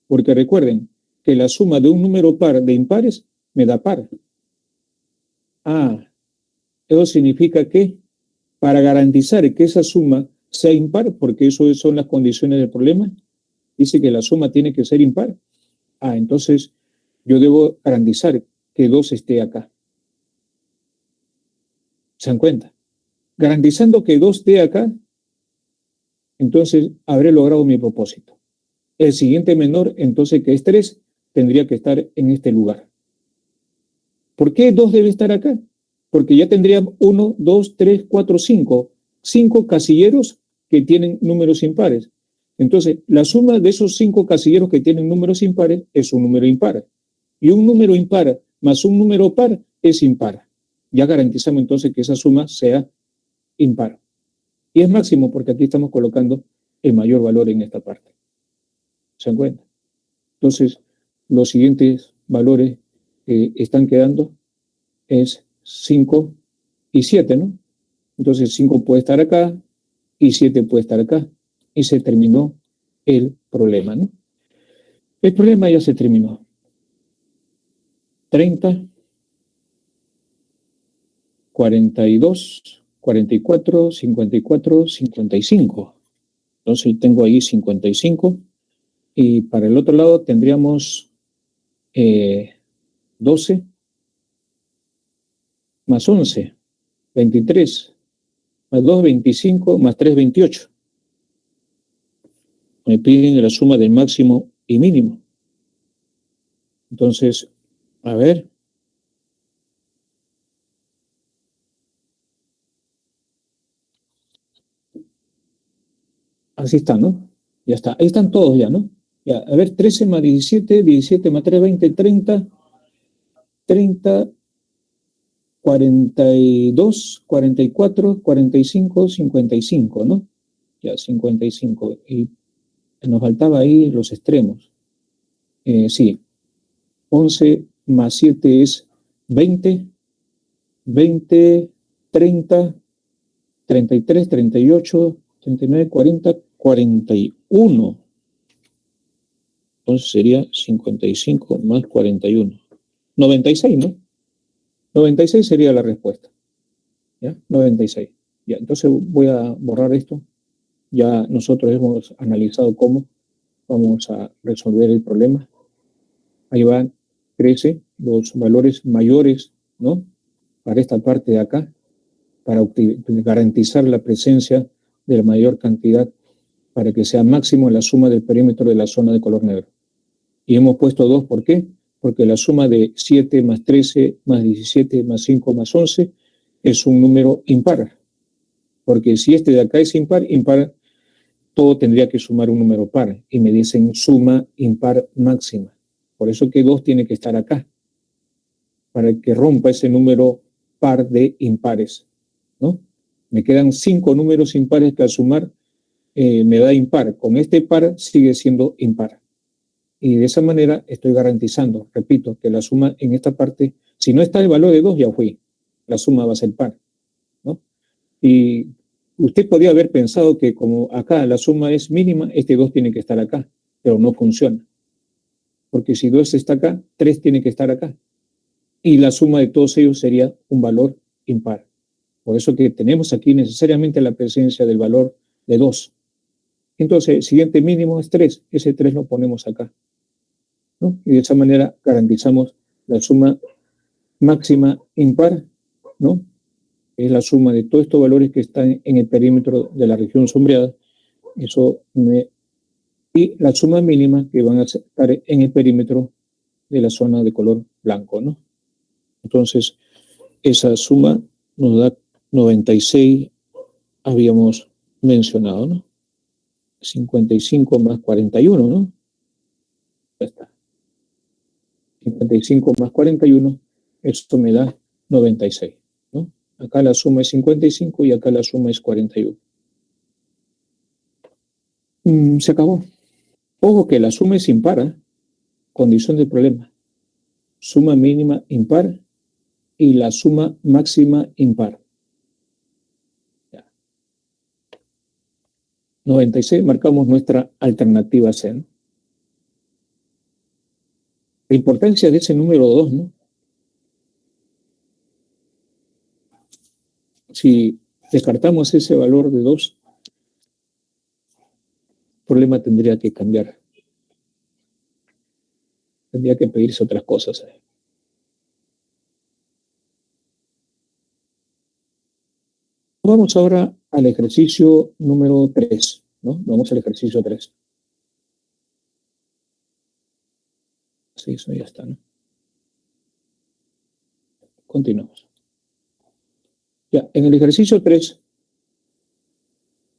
Porque recuerden que la suma de un número par de impares me da par. Eso significa que para garantizar que esa suma sea impar, porque eso son las condiciones del problema, dice que la suma tiene que ser impar. Entonces yo debo garantizar que 2 esté acá. ¿Se dan cuenta? Garantizando que 2 esté acá, entonces habré logrado mi propósito. El siguiente menor, entonces, que es 3, tendría que estar en este lugar. ¿Por qué 2 debe estar acá? Porque ya tendría 1, 2, 3, 4, 5. 5 casilleros que tienen números impares. Entonces, la suma de esos 5 casilleros que tienen números impares es un número impar. Y un número impar más un número par es impar. Ya garantizamos entonces que esa suma sea impar. Y es máximo porque aquí estamos colocando el mayor valor en esta parte. ¿Se dan cuenta? Entonces, los siguientes valores que están quedando es 5 y 7, ¿no? Entonces 5 puede estar acá y 7 puede estar acá. Y se terminó el problema, ¿no? El problema ya se terminó. 30, 42, 44, 54, 55. Entonces tengo ahí 55. Y para el otro lado tendríamos 12 más 11, 23, más 2, 25, más 3, 28. Me piden la suma del máximo y mínimo. Entonces, a ver. Así está, ¿no? Ya está. Ahí están todos ya, ¿no? Ya, a ver, 13 más 17, 17 más 3, 20, 30, 30, 42, 44, 45, 55, ¿no? Ya, 55. Y nos faltaba ahí los extremos. Sí, 11 más 7 es 20, 20, 30, 33, 38, 39, 40, 41. Entonces sería 55 más 41. 96, ¿no? 96 sería la respuesta. ¿Ya? 96. Ya, entonces voy a borrar esto. Ya nosotros hemos analizado cómo vamos a resolver el problema. Ahí van, crece los valores mayores, ¿no? Para esta parte de acá, para garantizar la presencia de la mayor cantidad para que sea máximo la suma del perímetro de la zona de color negro. Y hemos puesto 2, ¿por qué? Porque la suma de 7 más 13 más 17 más 5 más 11 es un número impar. Porque si este de acá es impar, todo tendría que sumar un número par. Y me dicen suma impar máxima. Por eso que 2 tiene que estar acá. Para que rompa ese número par de impares, ¿no? Me quedan 5 números impares que al sumar me da impar. Con este par sigue siendo impar. Y de esa manera estoy garantizando, repito, que la suma en esta parte, si no está el valor de 2, ya fui. La suma va a ser par, ¿no? Y usted podría haber pensado que como acá la suma es mínima, este 2 tiene que estar acá, pero no funciona. Porque si 2 está acá, 3 tiene que estar acá. Y la suma de todos ellos sería un valor impar. Por eso que tenemos aquí necesariamente la presencia del valor de 2. Entonces, el siguiente mínimo es 3. Ese 3 lo ponemos acá, ¿no? Y de esa manera garantizamos la suma máxima impar, ¿no? Es la suma de todos estos valores que están en el perímetro de la región sombreada. Y la suma mínima que van a estar en el perímetro de la zona de color blanco, ¿no? Entonces, esa suma nos da 96, habíamos mencionado, ¿no? 55 más 41, ¿no? Ya está. 55 más 41, esto me da 96, ¿no? Acá la suma es 55 y acá la suma es 41. Se acabó. Ojo que la suma es impar, ¿eh? Condición del problema. Suma mínima impar y la suma máxima impar. Ya. 96, marcamos nuestra alternativa C, ¿no? La importancia de ese número 2, ¿no? Si descartamos ese valor de 2, el problema tendría que cambiar. Tendría que pedirse otras cosas. Vamos ahora al ejercicio número 3, ¿no? Vamos al ejercicio 3. Sí, eso ya está, ¿no? Continuamos. Ya, en el ejercicio 3,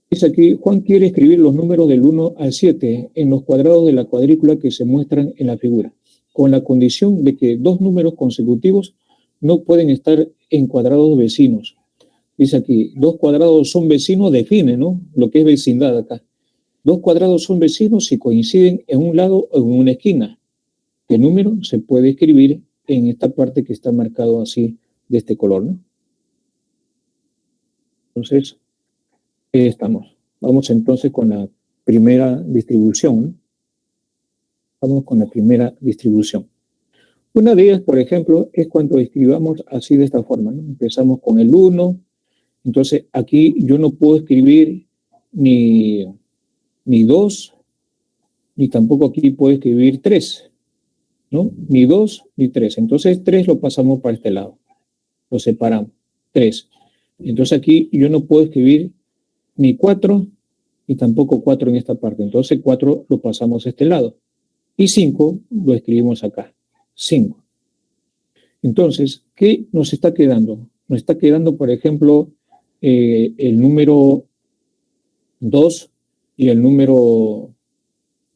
dice aquí, Juan quiere escribir los números del 1 al 7 en los cuadrados de la cuadrícula que se muestran en la figura, con la condición de que dos números consecutivos no pueden estar en cuadrados vecinos. Dice aquí, dos cuadrados son vecinos, define, ¿no? Lo que es vecindad acá. Dos cuadrados son vecinos si coinciden en un lado o en una esquina. El número se puede escribir en esta parte que está marcado así de este color, ¿no? Entonces, estamos. Vamos entonces con la primera distribución, ¿no? Vamos con la primera distribución. Una de ellas, por ejemplo, es cuando escribamos así de esta forma, ¿no? Empezamos con el 1, entonces aquí yo no puedo escribir ni 2, ni tampoco aquí puedo escribir 3, ¿no? Ni 2, ni 3. Entonces 3 lo pasamos para este lado, lo separamos, 3. Entonces aquí yo no puedo escribir ni 4, ni tampoco 4 en esta parte. Entonces 4 lo pasamos a este lado. Y 5 lo escribimos acá, 5. Entonces, ¿qué nos está quedando? Nos está quedando, por ejemplo, el número 2 y el número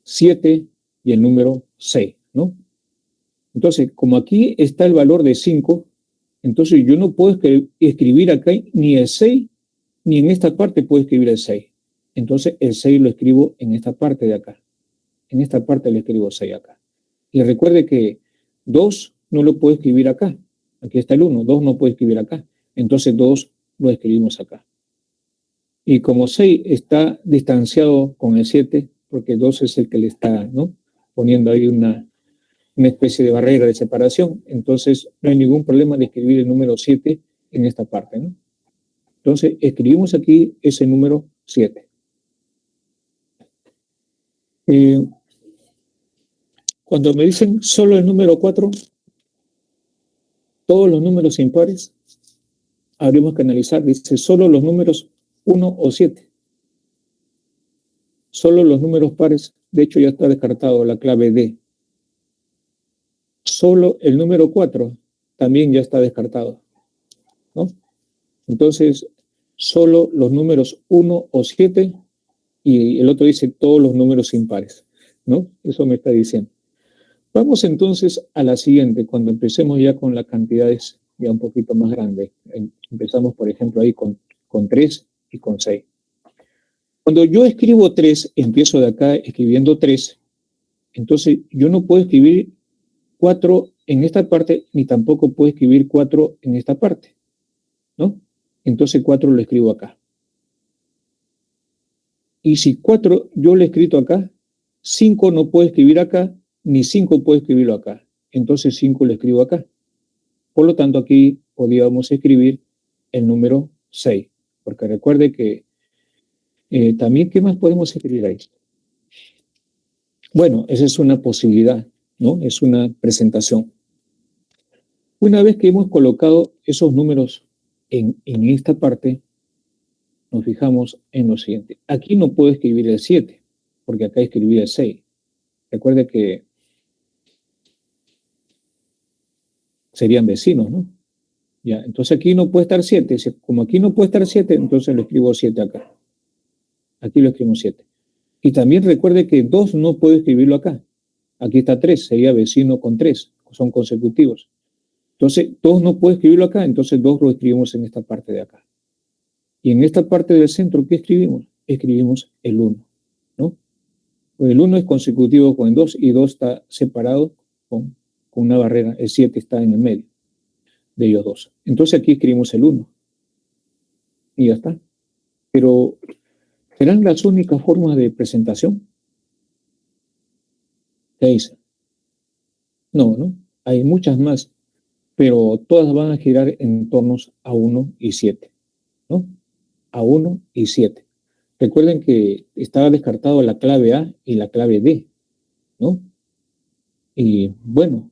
7 y el número 6, ¿no? Entonces, como aquí está el valor de 5, entonces yo no puedo escribir acá ni el 6, ni en esta parte puedo escribir el 6. Entonces, el 6 lo escribo en esta parte de acá. En esta parte le escribo 6 acá. Y recuerde que 2 no lo puedo escribir acá. Aquí está el 1, 2 no puedo escribir acá. Entonces 2 lo escribimos acá. Y como 6 está distanciado con el 7, porque 2 es el que le está, ¿no?, poniendo ahí una especie de barrera de separación, entonces no hay ningún problema de escribir el número 7 en esta parte, ¿no? Entonces escribimos aquí ese número 7. Cuando me dicen solo el número 4, todos los números impares, habríamos que analizar, dice solo los números 1 o 7. Solo los números pares, de hecho ya está descartado la clave D. Solo el número 4 también ya está descartado, ¿no? Entonces, solo los números 1 o 7 y el otro dice todos los números impares, ¿no? Eso me está diciendo. Vamos entonces a la siguiente, cuando empecemos ya con las cantidades ya un poquito más grandes. Empezamos, por ejemplo, ahí con 3 y con 6. Cuando yo escribo 3, empiezo de acá escribiendo 3, entonces yo no puedo escribir 4 en esta parte, ni tampoco puedo escribir 4 en esta parte, ¿no? Entonces 4 lo escribo acá. Y si 4 yo lo he escrito acá, 5 no puedo escribir acá, ni 5 puedo escribirlo acá. Entonces 5 lo escribo acá. Por lo tanto, aquí podríamos escribir el número 6. Porque recuerde que también, ¿qué más podemos escribir ahí? Bueno, esa es una posibilidad, ¿no? Es una presentación. Una vez que hemos colocado esos números en esta parte, nos fijamos en lo siguiente. Aquí no puedo escribir el 7, porque acá escribí el 6. Recuerde que serían vecinos, ¿no? Ya, entonces aquí no puede estar 7. Como aquí no puede estar 7, entonces lo escribo 7 acá. Aquí lo escribo 7. Y también recuerde que 2 no puedo escribirlo acá. Aquí está 3, sería vecino con 3, son consecutivos. Entonces, 2 no puedo escribirlo acá, entonces 2 lo escribimos en esta parte de acá. Y en esta parte del centro, ¿qué escribimos? Escribimos el 1, ¿no? Pues el 1 es consecutivo con el 2 y 2 está separado con una barrera. El 7 está en el medio de ellos dos. Entonces aquí escribimos el 1. Y ya está. Pero, ¿serán las únicas formas de presentación? ¿Qué dice? No, ¿no? Hay muchas más, pero todas van a girar en torno a 1 y 7, ¿no? A 1 y 7. Recuerden que estaba descartado la clave A y la clave D, ¿no? Y bueno,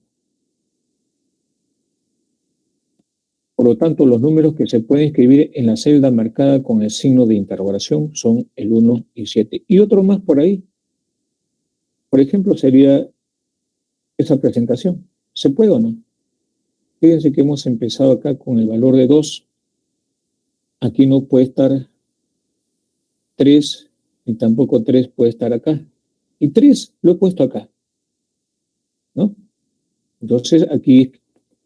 por lo tanto, los números que se pueden escribir en la celda marcada con el signo de interrogación son el 1 y 7. Y otro más por ahí. Por ejemplo, sería esa presentación. ¿Se puede o no? Fíjense que hemos empezado acá con el valor de 2. Aquí no puede estar 3, y tampoco 3 puede estar acá. Y 3 lo he puesto acá, ¿no? Entonces aquí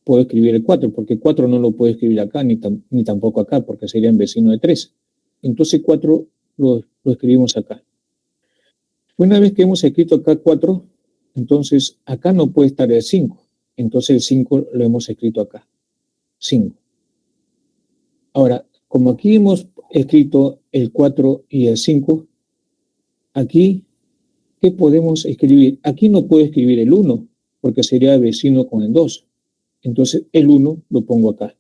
puedo escribir el 4, porque 4 no lo puedo escribir acá, ni tampoco acá, porque serían vecino de 3. Entonces 4 lo escribimos acá. Una vez que hemos escrito acá 4, entonces acá no puede estar el 5. Entonces el 5 lo hemos escrito acá. 5. Ahora, como aquí hemos escrito el 4 y el 5, aquí, ¿qué podemos escribir? Aquí no puedo escribir el 1, porque sería vecino con el 2. Entonces el 1 lo pongo acá.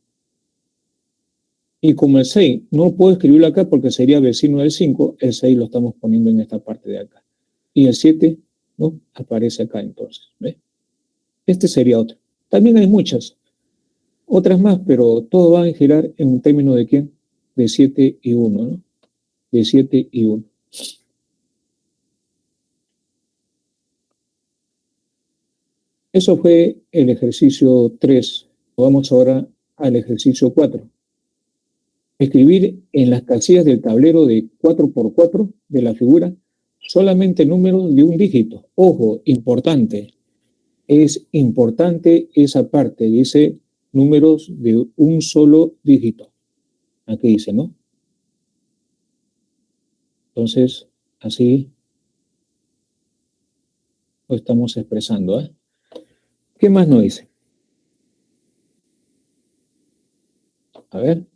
Y como el 6 no puedo escribirlo acá porque sería vecino del 5, el 6 lo estamos poniendo en esta parte de acá. Y el 7, ¿no? Aparece acá entonces. ¿Ve? Este sería otro. También hay muchas, otras más, pero todo va a girar en un término de ¿quién? De 7 y 1, ¿no? De 7 y 1. Eso fue el ejercicio 3. Vamos ahora al ejercicio 4. Escribir en las casillas del tablero de 4x4 de la figura solamente números de un dígito. Ojo, importante. Es importante esa parte. Dice números de un solo dígito. Aquí dice, ¿no? Entonces, así lo estamos expresando, ¿eh? ¿Qué más nos dice? A ver.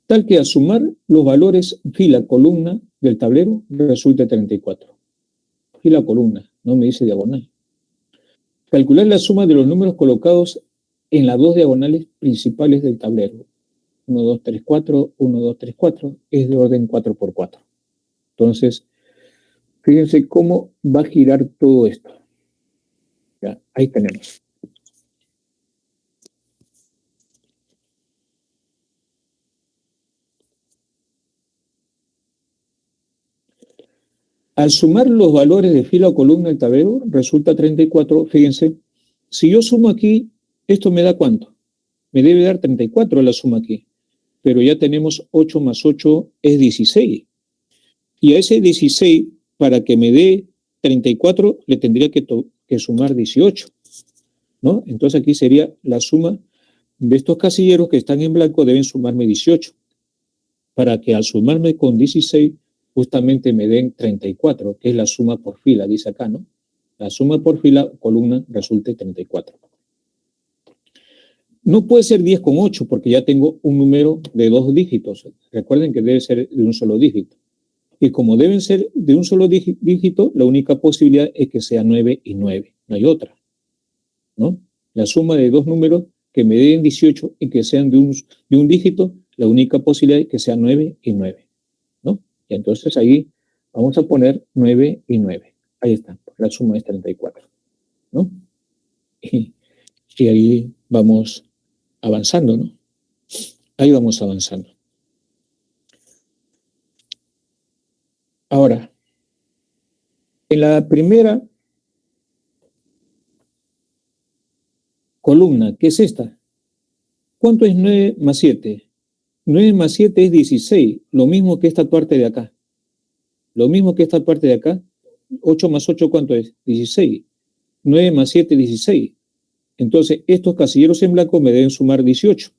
Tal que al sumar los valores fila-columna del tablero resulte 34. Fila-columna, no me dice diagonal. Calcular la suma de los números colocados en las dos diagonales principales del tablero. 1, 2, 3, 4, 1, 2, 3, 4, es de orden 4x4. Entonces, fíjense cómo va a girar todo esto. Ya, ahí tenemos. Al sumar los valores de fila o columna del tablero, resulta 34. Fíjense, si yo sumo aquí, ¿esto me da cuánto? Me debe dar 34 la suma aquí. Pero ya tenemos 8 más 8 es 16. Y a ese 16, para que me dé 34, le tendría que sumar 18, ¿no? Entonces aquí sería la suma de estos casilleros que están en blanco, deben sumarme 18. Para que al sumarme con 16, justamente me den 34, que es la suma por fila, dice acá, ¿no? La suma por fila, columna, resulte 34. No puede ser 10 con 8 porque ya tengo un número de 2 dígitos. Recuerden que debe ser de un solo dígito. Y como deben ser de un solo dígito, la única posibilidad es que sea 9 y 9. No hay otra, ¿no? La suma de dos números que me den 18 y que sean de un dígito, la única posibilidad es que sea 9 y 9, ¿no? Y entonces ahí vamos a poner 9 y 9. Ahí está, la suma es 34, ¿no? Y ahí vamos avanzando, ¿no? Ahí vamos avanzando. Ahora, en la primera columna, ¿qué es esta? ¿Cuánto es 9 más 7? 9 más 7 es 16, lo mismo que esta parte de acá. Lo mismo que esta parte de acá. 8 más 8, ¿cuánto es? 16. 9 más 7, 16. Entonces, estos casilleros en blanco me deben sumar 18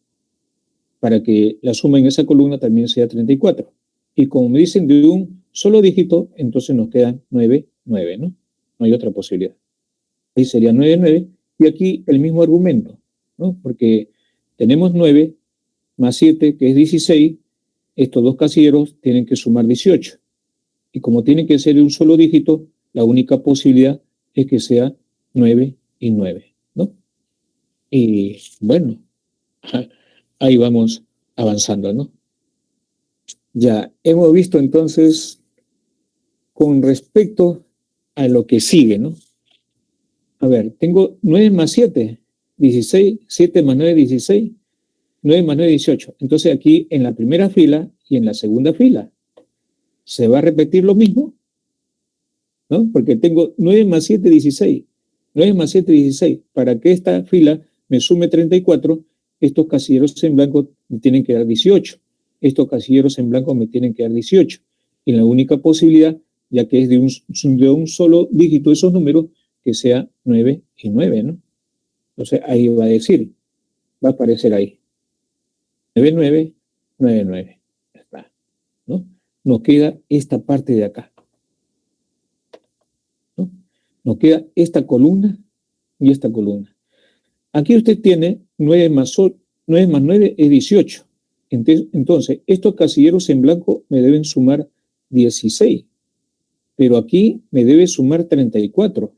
para que la suma en esa columna también sea 34. Y como me dicen de un solo dígito, entonces nos quedan 9, 9, ¿no? No hay otra posibilidad. Ahí sería 9, 9. Y aquí el mismo argumento, ¿no? Porque tenemos 9 más 7, que es 16. Estos dos casilleros tienen que sumar 18. Y como tienen que ser de un solo dígito, la única posibilidad es que sea 9 y 9, ¿no? Y bueno, ahí vamos avanzando, ¿no? Ya hemos visto entonces con respecto a lo que sigue, ¿no? A ver, tengo 9 más 7, 16, 7 más 9, 16, 9 más 9, 18. Entonces aquí en la primera fila y en la segunda fila se va a repetir lo mismo. ¿no? Porque tengo 9 más 7, 16. 9 más 7, 16. Para que esta fila me sume 34, estos casilleros en blanco me tienen que dar 18. Estos casilleros en blanco me tienen que dar 18. Y la única posibilidad, ya que es de un solo dígito esos números, que sea 9 y 9, ¿no? Entonces ahí va a decir, va a aparecer ahí. 9, 9, 9, 9. Ya está, ¿no? Nos queda esta parte de acá, ¿no? Nos queda esta columna y esta columna. Aquí usted tiene 9 más 9 es 18. Entonces, estos casilleros en blanco me deben sumar 16, pero aquí me debe sumar 34.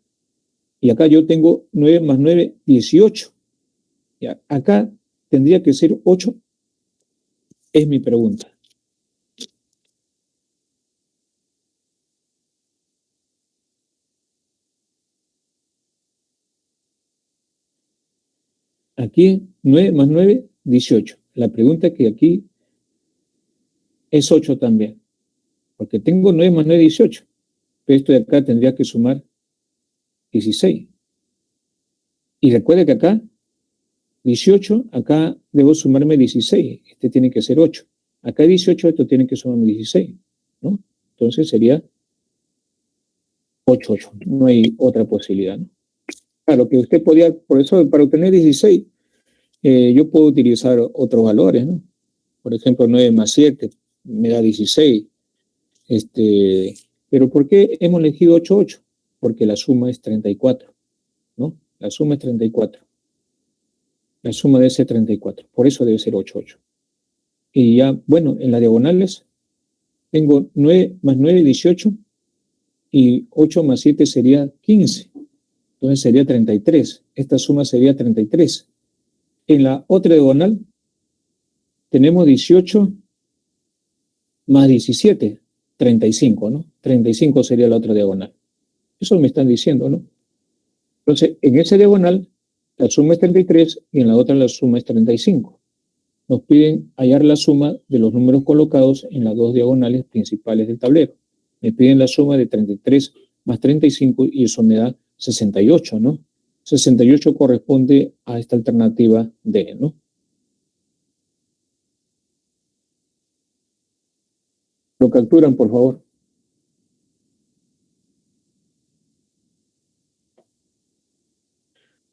Y acá yo tengo 9 más 9, 18. Ya, acá tendría que ser 8, es mi pregunta. Aquí 9 más 9, 18. La pregunta es que aquí es 8 también, porque tengo 9 más 9, 18. Pero esto de acá tendría que sumar 16. Y recuerde que acá 18, acá debo sumarme 16. Este tiene que ser 8. Acá 18, esto tiene que sumarme 16, ¿no? Entonces sería 8, 8. No hay otra posibilidad, ¿no? Claro, que usted podía, por eso, para obtener 16, yo puedo utilizar otros valores, ¿no? Por ejemplo, 9 más 7 me da 16. Pero ¿por qué hemos elegido 8, 8? Porque la suma es 34, ¿no? La suma es 34. La suma debe ser 34. Por eso debe ser 8, 8. Y ya, bueno, en las diagonales tengo 9 más 9, 18. Y 8 más 7 sería 15. Entonces sería 33. Esta suma sería 33. En la otra diagonal tenemos 18 más 17, 35, ¿no? 35 sería la otra diagonal. Eso me están diciendo, ¿no? Entonces, en esa diagonal la suma es 33 y en la otra la suma es 35. Nos piden hallar la suma de los números colocados en las dos diagonales principales del tablero. Me piden la suma de 33 más 35 y eso me da 68, ¿no? 68 corresponde a esta alternativa D, ¿no? Lo capturan, por favor.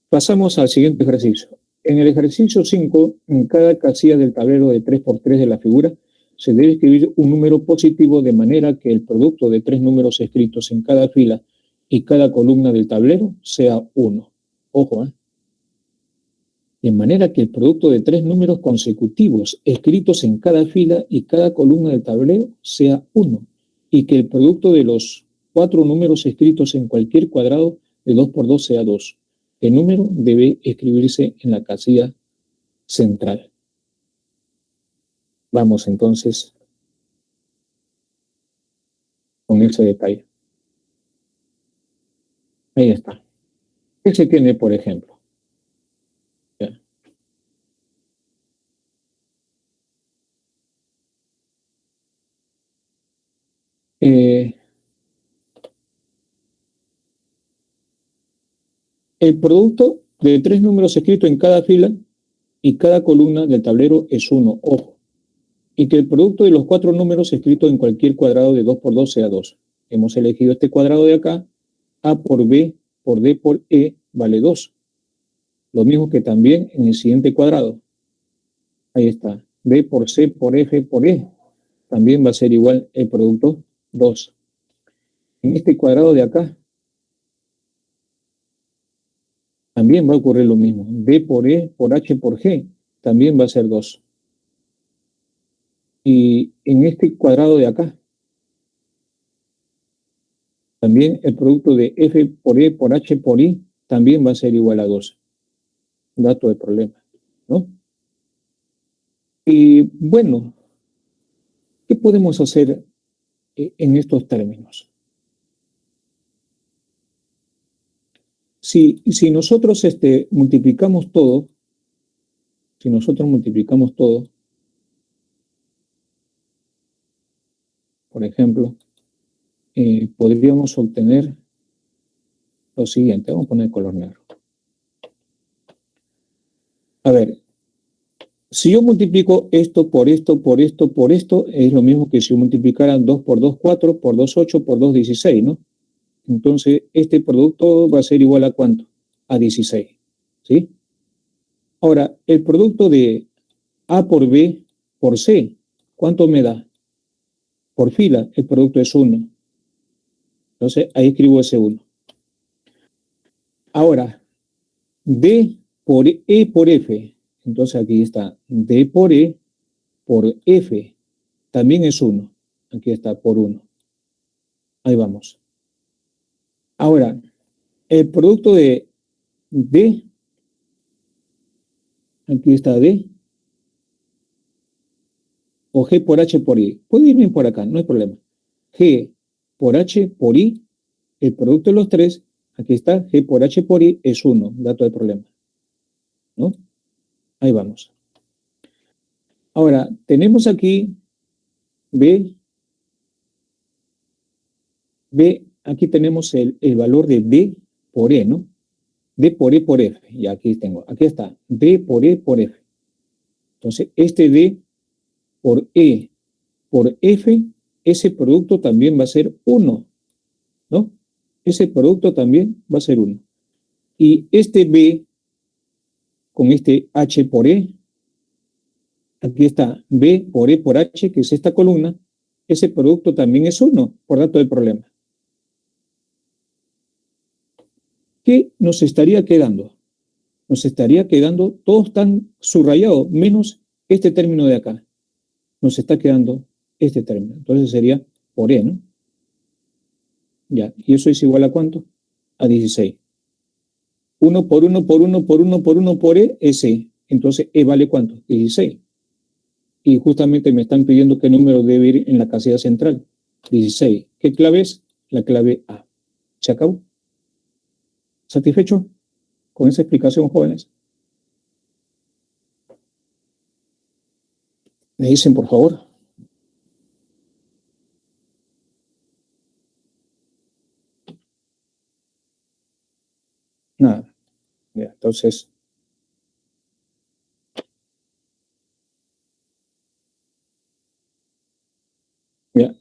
Pasamos al siguiente ejercicio. En el ejercicio 5, en cada casilla del tablero de 3x3 de la figura, se debe escribir un número positivo de manera que el producto de tres números escritos en cada fila y cada columna del tablero sea 1. Ojo, ¿eh? De manera que el producto de tres números consecutivos escritos en cada fila y cada columna del tablero sea 1, y que el producto de los cuatro números escritos en cualquier cuadrado de 2x2 sea 2. El número debe escribirse en la casilla central. Vamos entonces con ese detalle. Ahí está. ¿Qué se tiene, por ejemplo? El producto de tres números escritos en cada fila y cada columna del tablero es 1, ojo. Y que el producto de los cuatro números escritos en cualquier cuadrado de 2x2 sea 2. Hemos elegido este cuadrado de acá. A por B por D por E vale 2. Lo mismo que también en el siguiente cuadrado. Ahí está. B por C por F por E. También va a ser igual el producto 2. En este cuadrado de acá también va a ocurrir lo mismo. D por E por H por G también va a ser 2. Y en este cuadrado de acá también el producto de F por E por H por I también va a ser igual a 2. Dato de problema, ¿no? Y bueno, ¿qué podemos hacer en estos términos? Si nosotros multiplicamos todo, por ejemplo, podríamos obtener lo siguiente. Vamos a poner color negro. A ver, si yo multiplico esto por esto, por esto, por esto, es lo mismo que si yo multiplicara 2 por 2, 4, por 2, 8, por 2, 16, ¿no? Entonces, este producto va a ser igual a ¿cuánto? A 16, ¿sí? Ahora, el producto de A por B por C, ¿cuánto me da? Por fila, el producto es 1. Entonces, ahí escribo ese 1. Ahora, D por E por F. Entonces, aquí está D por E por F. También es 1. Aquí está por 1. Ahí vamos. Ahora, el producto de D, aquí está D, o G por H por I. Puedo irme por acá, no hay problema. G por H por I, el producto de los tres, aquí está, G por H por I es 1, dato de problema. ¿No? Ahí vamos. Ahora, tenemos aquí B, aquí tenemos el valor de D por E, ¿no? D por E por F, y aquí tengo, aquí está, D por E por F. Entonces, este D por E por F, ese producto también va a ser 1, ¿no? Ese producto también va a ser 1. Y este B con este H por E, aquí está B por E por H, que es esta columna, ese producto también es 1, por dato del problema. ¿Qué nos estaría quedando? Nos estaría quedando, todos están subrayados, menos este término de acá. Nos está quedando este término. Entonces sería por E, ¿no? Ya, ¿y eso es igual a cuánto? A 16. 1 por 1 por 1 por 1 por 1 por E es E. Entonces E vale ¿cuánto? 16. Y justamente me están pidiendo qué número debe ir en la casilla central. 16. ¿Qué clave es? La clave A. ¿Se acabó? ¿Satisfecho con esa explicación, jóvenes? Me dicen, por favor. Nada. Ya, entonces, ya.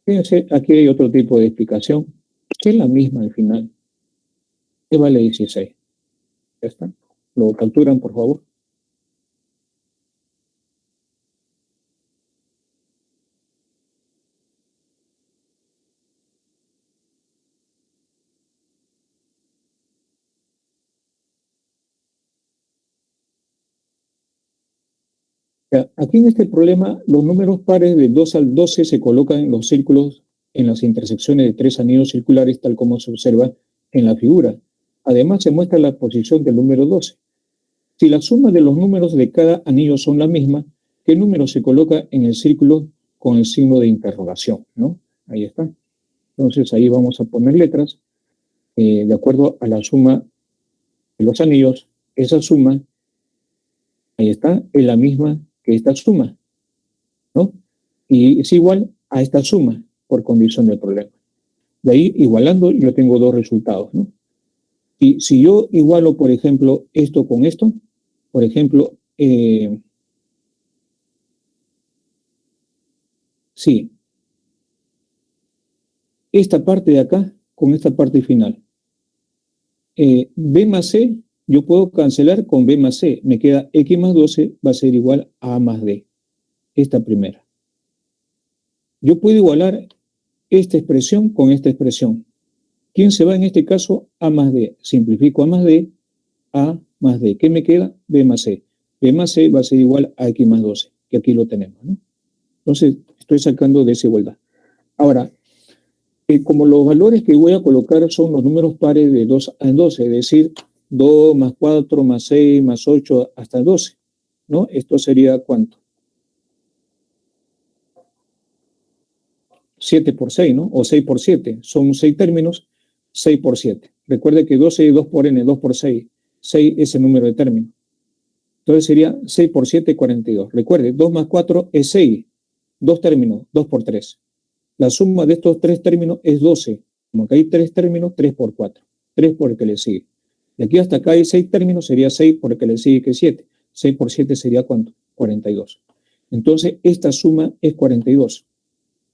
Fíjense, aquí hay otro tipo de explicación, que es la misma al final. ¿Qué vale 16? ¿Ya está? ¿Lo capturan, por favor? Ya, aquí en este problema, los números pares de 2 al 12 se colocan en los círculos en las intersecciones de 3 anillos circulares, tal como se observa en la figura. Además, se muestra la posición del número 12. Si la suma de los números de cada anillo son la misma, ¿qué número se coloca en el círculo con el signo de interrogación? ¿No? Ahí está. Entonces, ahí vamos a poner letras. De acuerdo a la suma de los anillos, esa suma, ahí está, es la misma que esta suma, ¿no? Y es igual a esta suma por condición del problema. De ahí, igualando, yo tengo dos resultados, ¿no? Y si yo igualo, por ejemplo, esto con esto, por ejemplo, sí, esta parte de acá con esta parte final. B más C, yo puedo cancelar con B más C. Me queda X más 12 va a ser igual a A más D. Esta primera. Yo puedo igualar esta expresión con esta expresión. ¿Quién se va en este caso? A más D. Simplifico A más D, A más D. ¿Qué me queda? B más C. B más C va a ser igual a X más 12, que aquí lo tenemos, ¿no? Entonces, estoy sacando desigualdad. Ahora, como los valores que voy a colocar son los números pares de 2 a 12, es decir, 2 más 4 más 6 más 8 hasta 12, ¿no? Esto sería ¿cuánto? 7 por 6, ¿no? O 6 por 7. Son 6 términos, 6 por 7. Recuerde que 12 es 2 por n, 2 por 6. 6 es el número de términos. Entonces sería 6 por 7, 42. Recuerde, 2 más 4 es 6. 2 términos, 2 por 3. la suma de estos tres términos es 12. Como que hay tres términos, 3 por 4. 3 por el que le sigue. De aquí hasta acá hay 6 términos, sería 6 por el que le sigue, que es 7. 6 por 7 sería ¿cuánto? 42. Entonces, esta suma es 42.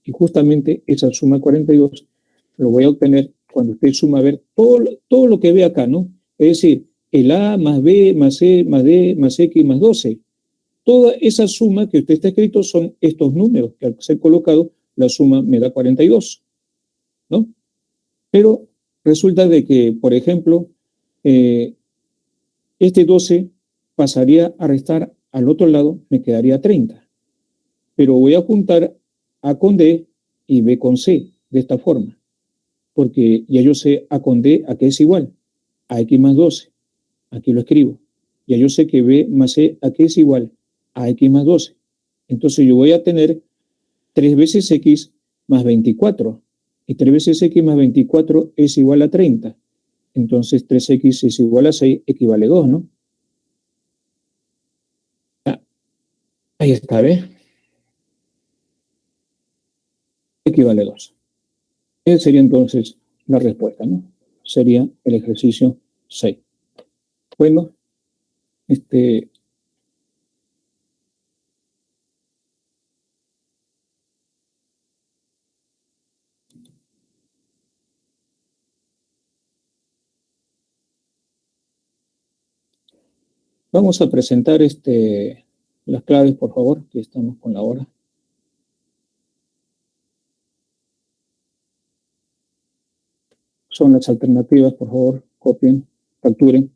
Y justamente esa suma 42 lo voy a obtener cuando usted suma a ver todo lo que ve acá, ¿no? Es decir, el A más B más C más D más X más 12. Toda esa suma que usted está escrito son estos números que al ser colocado la suma me da 42, ¿no? Pero resulta de que, por ejemplo, este 12 pasaría a restar al otro lado, me quedaría 30. Pero voy a juntar A con D y B con C de esta forma, porque ya yo sé A con D a qué es igual, a X más 12. Aquí lo escribo. Ya yo sé que B más C a qué es igual, a X más 12. Entonces yo voy a tener 3 veces X más 24. Y 3 veces X más 24 es igual a 30. Entonces 3X es igual a 6, equivale a 2, ¿no? Ahí está, ¿ves? Equivale a 2. Esa sería entonces la respuesta, ¿no? Sería el ejercicio 6. Bueno, vamos a presentar las claves, por favor, que estamos con la hora. Son las alternativas, por favor, copien, capturen.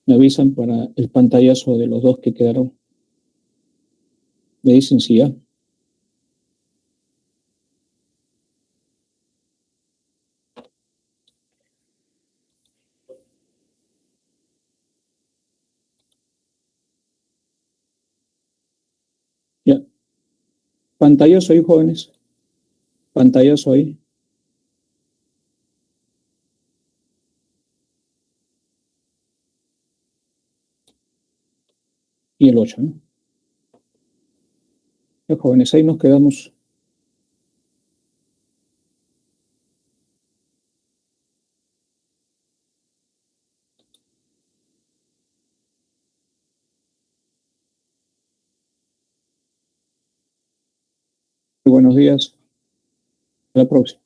Me avisan para el pantallazo de los dos que quedaron. Me dicen si ya. Ya. Pantallazo ahí, jóvenes. Pantallazo ahí. Y el 8, ¿no? Ya, jóvenes, ahí nos quedamos. Muy buenos días. A la próxima.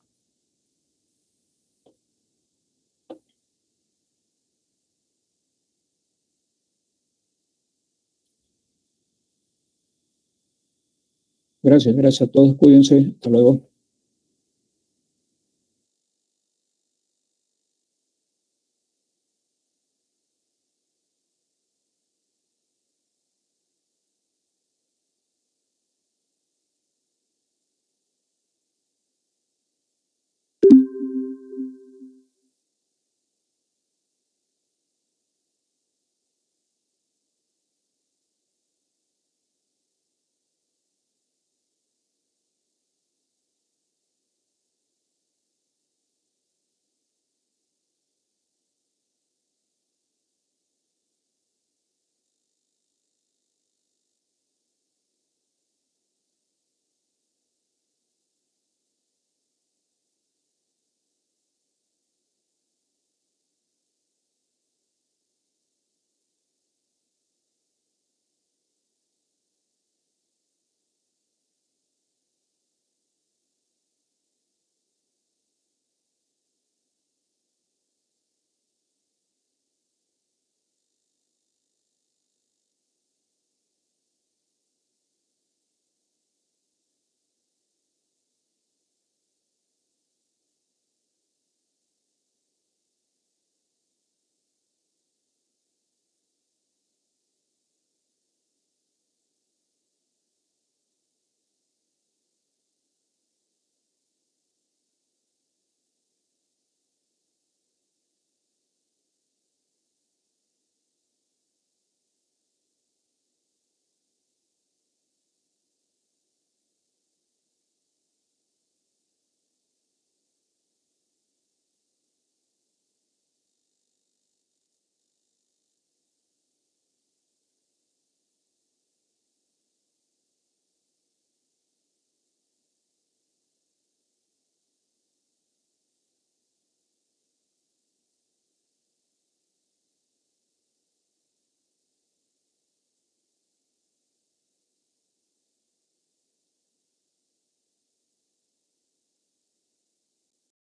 Gracias a todos. Cuídense. Hasta luego.